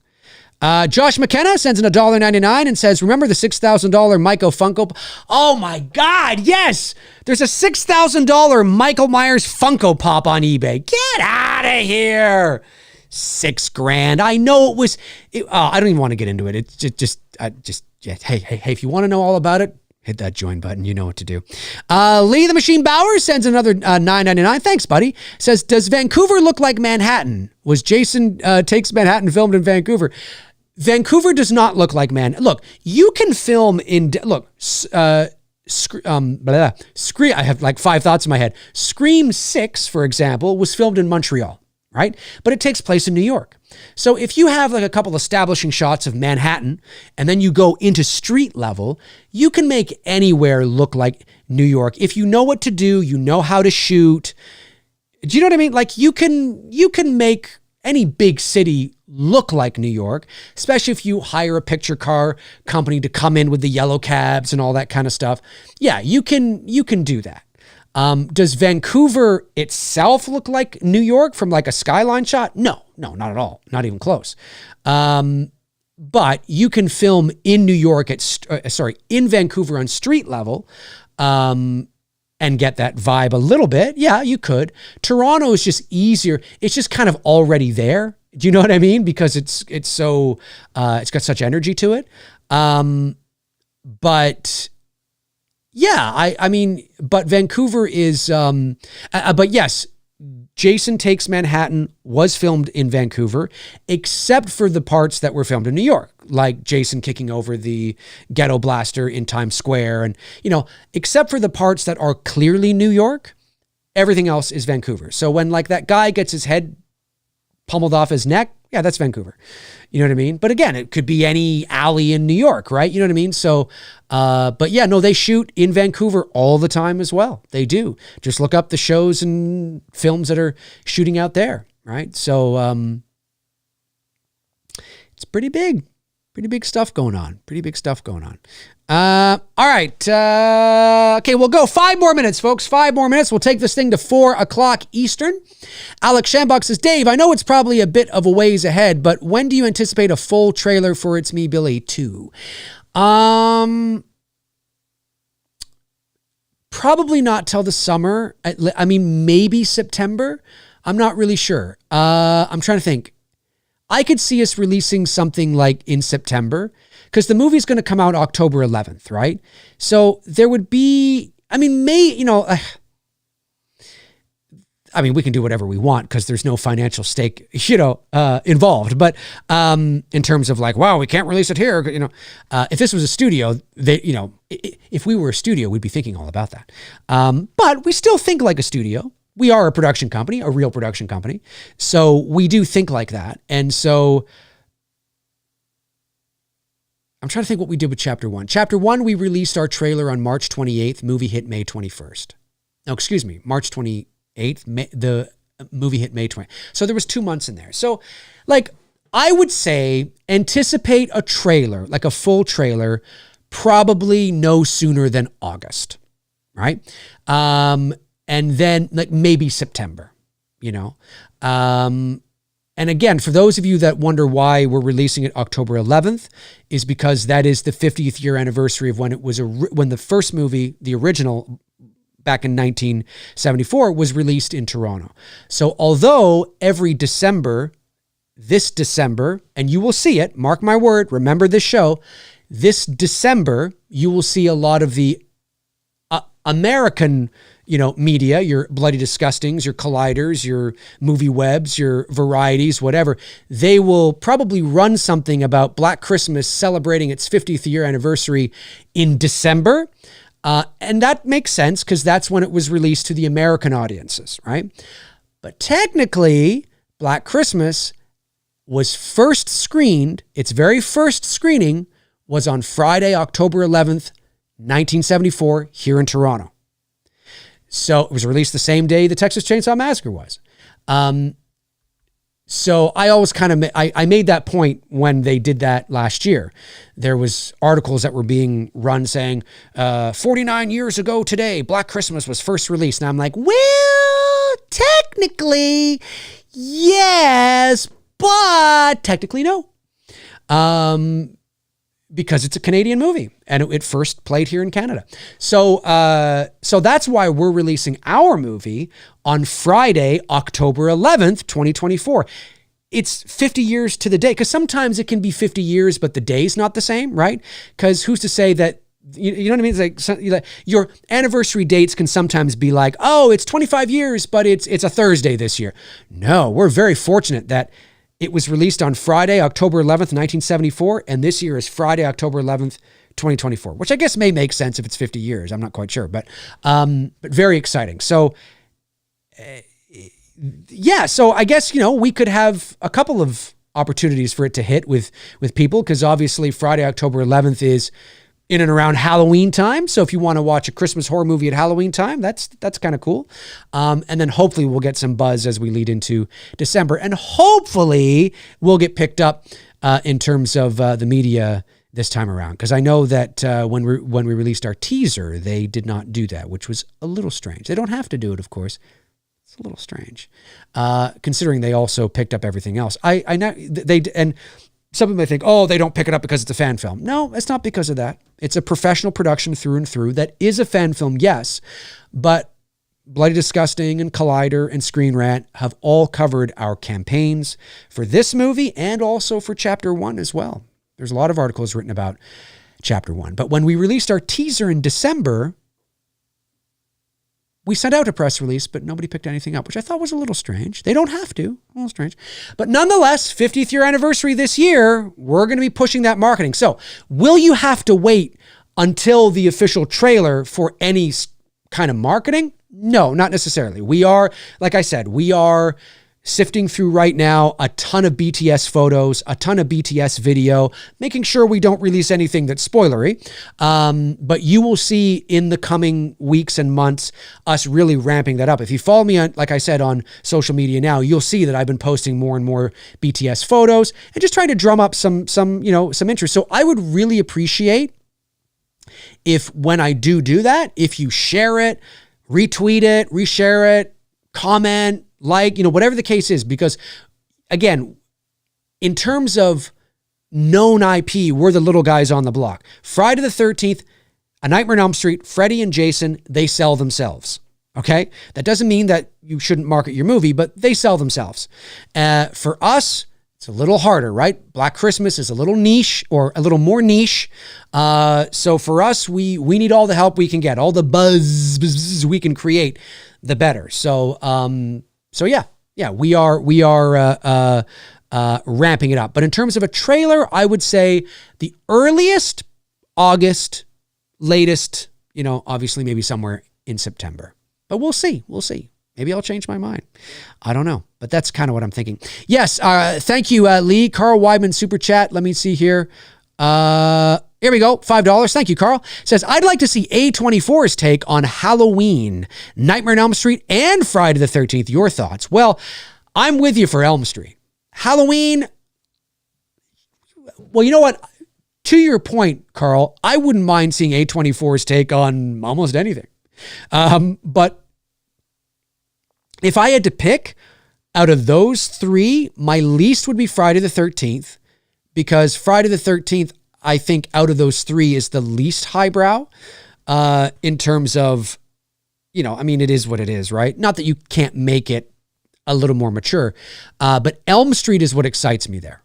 Josh McKenna sends in $1.99 and says, remember the $6,000 Michael Funko? Oh my God. Yes. There's a $6,000 Michael Myers Funko Pop on eBay. Get out of here. $6,000. I know it was, I don't even want to get into it. It's hey, if you want to know all about it, hit that join button. You know what to do. Lee the Machine Bauer sends another $9.99. Thanks, buddy. Says, does Vancouver look like Manhattan? Was Jason Takes Manhattan filmed in Vancouver? Vancouver does not look like Look, you can film in, I have like 5 thoughts in my head. Scream 6, for example, was filmed in Montreal. Right? But it takes place in New York. So if you have like a couple establishing shots of Manhattan and then you go into street level, you can make anywhere look like New York. If you know what to do, you know how to shoot. Do you know what I mean? Like you can make any big city look like New York, especially if you hire a picture car company to come in with the yellow cabs and all that kind of stuff. Yeah, you can do that. Does Vancouver itself look like New York from like a skyline shot? No, not at all. Not even close. But you can film in New York in Vancouver on street level, and get that vibe a little bit. Yeah, you could. Toronto is just easier. It's just kind of already there. Do you know what I mean? Because it's so, it's got such energy to it. But yeah, I mean, but Vancouver is, but yes, Jason Takes Manhattan was filmed in Vancouver, except for the parts that were filmed in New York, like Jason kicking over the ghetto blaster in Times Square. And, you know, except for the parts that are clearly New York, everything else is Vancouver. So when like that guy gets his head pummeled off his neck, yeah, that's Vancouver. You know what I mean? But again, it could be any alley in New York, right? You know what I mean? So, but yeah, no, they shoot in Vancouver all the time as well. They do. Just look up the shows and films that are shooting out there, right? So, it's pretty big stuff going on. All right. Okay, we'll go 5 more minutes, folks. 5 more minutes. We'll take this thing to 4:00 Eastern. Alex Shambach says, Dave, I know it's probably a bit of a ways ahead, but when do you anticipate a full trailer for It's Me, Billy 2? Probably not till the summer. I mean, maybe September. I'm not really sure. I'm trying to think. I could see us releasing something like in September, because the movie's going to come out October 11th, right? So there would be, I mean, we can do whatever we want because there's no financial stake, involved. But in terms of like, wow, we can't release it here, if this was a studio, if we were a studio, we'd be thinking all about that. But we still think like a studio. We are a production company, a real production company. So we do think like that. And so I'm trying to think what we did with Chapter 1. Chapter 1, we released our trailer on March 28th. Movie hit May 21st. No, excuse me, March 28th. The movie hit May 20th. So there was 2 months in there. So like, I would say anticipate a trailer, like a full trailer, probably no sooner than August, right? And then like maybe September, and And again, for those of you that wonder why we're releasing it October 11th, is because that is the 50th year anniversary of when it was when the first movie, the original, back in 1974, was released in Toronto. So although every December, this December, and you will see it, mark my word, remember this show, this December, you will see a lot of the American, media, your Bloody Disgustings, your Colliders, your Movie Webs, your Varieties, whatever. They will probably run something about Black Christmas celebrating its 50th year anniversary in December. And that makes sense because that's when it was released to the American audiences, right? But technically, Black Christmas was first screened, its very first screening was on Friday, October 11th, 1974, here in Toronto. So it was released the same day the Texas Chainsaw Massacre was. So I always I made that point when they did that last year. There was articles that were being run saying, 49 years ago today, Black Christmas was first released. And I'm like, well, technically, yes, but technically no. Because it's a Canadian movie and it first played here in Canada. So that's why we're releasing our movie on Friday, October 11th, 2024. It's 50 years to the day, because sometimes it can be 50 years, but the day's not the same, right? Because who's to say that, you know what I mean? It's like your anniversary dates can sometimes be like, oh, it's 25 years, but it's a Thursday this year. No, we're very fortunate that it was released on Friday, October 11th, 1974, and this year is Friday, October 11th, 2024, which I guess may make sense if it's 50 years. I'm not quite sure, but very exciting. So, so I guess, we could have a couple of opportunities for it to hit with people, because obviously Friday, October 11th is in and around Halloween time. So if you want to watch a Christmas horror movie at Halloween time, that's kind of cool. And then hopefully we'll get some buzz as we lead into December, and hopefully we'll get picked up in terms of the media this time around. Because I know that when we released our teaser, they did not do that, which was a little strange. They don't have to do it, of course. It's a little strange, considering they also picked up everything else. I know and some people may think, oh, they don't pick it up because it's a fan film. No, it's not because of that. It's a professional production through and through. That is a fan film, yes, but Bloody Disgusting and Collider and Screen Rant have all covered our campaigns for this movie and also for Chapter 1 as well. There's a lot of articles written about Chapter 1. But when we released our teaser in December, we sent out a press release, but nobody picked anything up, which I thought was a little strange. They don't have to. A little strange. But nonetheless, 50th year anniversary this year, we're going to be pushing that marketing. So will you have to wait until the official trailer for any kind of marketing? No, not necessarily. We are, like I said, we are sifting through right now a ton of BTS photos, a ton of BTS video, making sure we don't release anything that's spoilery. But you will see in the coming weeks and months us really ramping that up. If you follow me on, like I said, on social media now, you'll see that I've been posting more and more BTS photos and just trying to drum up some interest. So I would really appreciate if when I do that, if you share it, retweet it, reshare it, comment, whatever the case is, because again, in terms of known IP, we're the little guys on the block. Friday the 13th, A Nightmare on Elm Street, Freddy and Jason, they sell themselves. Okay. That doesn't mean that you shouldn't market your movie, but they sell themselves. For us, it's a little harder, right? Black Christmas is a little niche, or a little more niche. So for us, we need all the help we can get, all the buzz we can create, the better. So we are ramping it up. But in terms of a trailer, I would say the earliest August, latest, obviously maybe somewhere in September. But we'll see. Maybe I'll change my mind. I don't know, but that's kind of what I'm thinking. Yes, thank you, Lee. Carl Weidman, super chat. Let me see here. Here we go, $5. Thank you, Carl. Says, I'd like to see A24's take on Halloween, Nightmare on Elm Street, and Friday the 13th. Your thoughts? Well, I'm with you for Elm Street. Halloween, well, you know what? To your point, Carl, I wouldn't mind seeing A24's take on almost anything. But if I had to pick, out of those three, my least would be Friday the 13th, because Friday the 13th, I think out of those three is the least highbrow in terms of, you know, I mean, it is what it is, right? Not that you can't make it a little more mature, but Elm Street is what excites me there.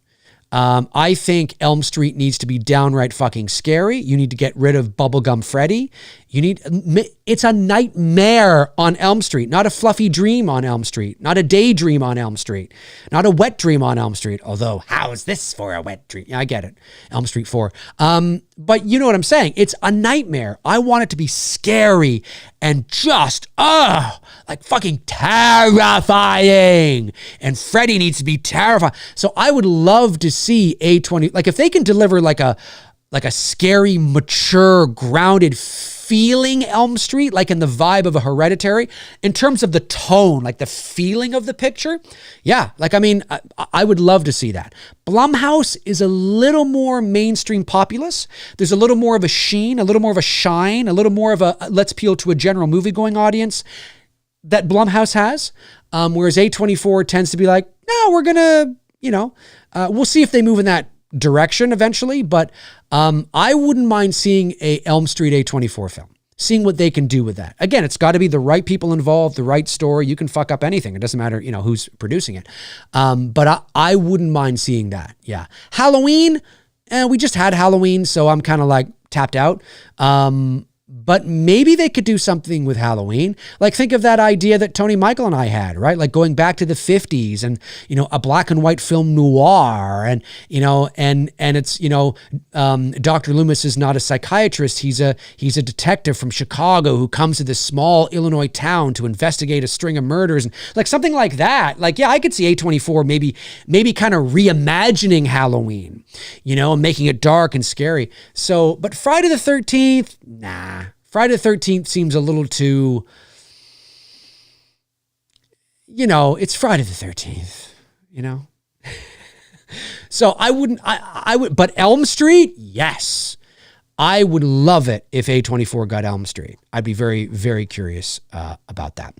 I think Elm Street needs to be downright fucking scary. You need to get rid of Bubblegum Freddy. It's a nightmare on Elm Street, not a fluffy dream on Elm Street, not a daydream on Elm Street, not a wet dream on Elm Street. Although, how is this for a wet dream? Yeah, I get it. Elm Street 4. But you know what I'm saying? It's a nightmare. I want it to be scary and just, like fucking terrifying. And Freddy needs to be terrifying. So I would love to see A20, like if they can deliver like a scary, mature, grounded feeling Elm Street, like in the vibe of a Hereditary, in terms of the tone, like the feeling of the picture. Yeah, like, I mean, I would love to see that. Blumhouse is a little more mainstream populace. There's a little more of a sheen, a little more of a shine, a little more of a let's appeal to a general movie-going audience that Blumhouse has. Whereas A24 tends to be like, no, we're going to, you know, we'll see if they move in that direction eventually, but I wouldn't mind seeing a Elm Street A24 film, seeing what they can do with that. Again, it's got to be the right people involved, the right story. You can fuck up anything. It doesn't matter, you know, who's producing it. But I wouldn't mind seeing that. Yeah. Halloween, we just had Halloween, so I'm kind of like tapped out. But maybe they could do something with Halloween. Like, think of that idea that Tony Michael and I had, right? Like going back to the 50s and, you know, a black and white film noir and, you know, and it's, you know, Dr. Loomis is not a psychiatrist. He's a detective from Chicago who comes to this small Illinois town to investigate a string of murders, and like something like that. Like, yeah, I could see A24 maybe kind of reimagining Halloween, you know, and making it dark and scary. So, but Friday the 13th, nah. Friday the 13th seems a little too, you know, it's Friday the 13th, you know? So I would, but Elm Street, yes. I would love it if A24 got Elm Street. I'd be very, very curious about that.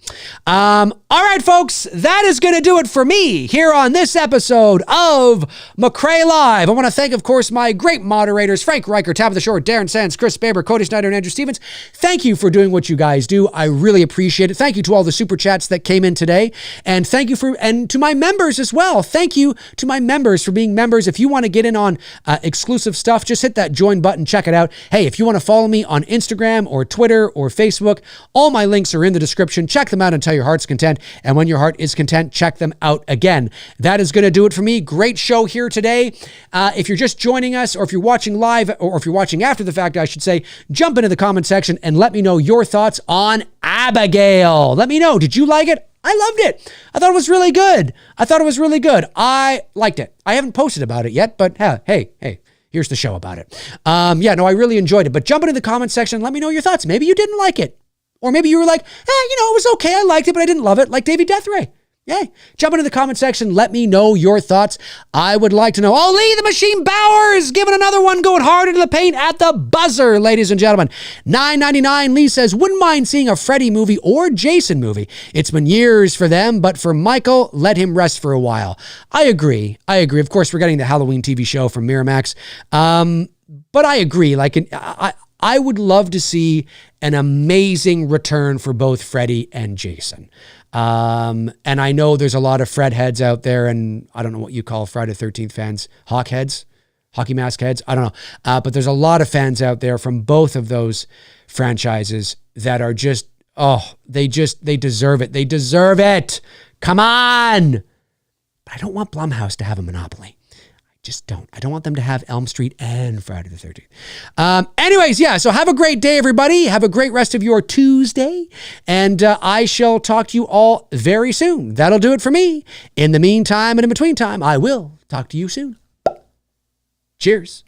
All right, folks, that is going to do it for me here on this episode of McRae Live. I want to thank, of course, my great moderators, Frank Riker, Tabitha Shore, Darren Sands, Chris Baber, Cody Snyder, and Andrew Stevens. Thank you for doing what you guys do. I really appreciate it. Thank you to all the super chats that came in today. And thank you and to my members as well. Thank you to my members for being members. If you want to get in on exclusive stuff, just hit that join button, check it out. Hey, if you want to follow me on Instagram or Twitter or Facebook, all my links are in the description. Check them out until your heart's content. And when your heart is content, check them out again. That is going to do it for me. Great show here today. If you're just joining us, or if you're watching live, or if you're watching after the fact, I should say, jump into the comment section and let me know your thoughts on Abigail. Let me know. Did you like it? I loved it. I thought it was really good. I liked it. I haven't posted about it yet, but hey. Here's the show about it. I really enjoyed it. But jump into the comment section and let me know your thoughts. Maybe you didn't like it. Or maybe you were like, it was okay. I liked it, but I didn't love it. Like Davey Deathray. Yeah. Jump into the comment section. Let me know your thoughts. I would like to know. Oh, Lee the Machine Bauer is giving another one, going hard into the paint at the buzzer, ladies and gentlemen. $9.99. Lee says, wouldn't mind seeing a Freddy movie or Jason movie. It's been years for them, but for Michael, let him rest for a while. I agree. Of course, we're getting the Halloween TV show from Miramax. But I agree. Like, I would love to see an amazing return for both Freddy and Jason. And I know there's a lot of Fred heads out there, and I don't know what you call Friday the 13th fans, hawk heads, hockey mask heads. I don't know. But there's a lot of fans out there from both of those franchises that are just, they deserve it. They deserve it. Come on. But I don't want Blumhouse to have a monopoly. Just don't. I don't want them to have Elm Street and Friday the 13th. Anyways, yeah, so have a great day, everybody. Have a great rest of your Tuesday. And I shall talk to you all very soon. That'll do it for me. In the meantime and in between time, I will talk to you soon. Cheers.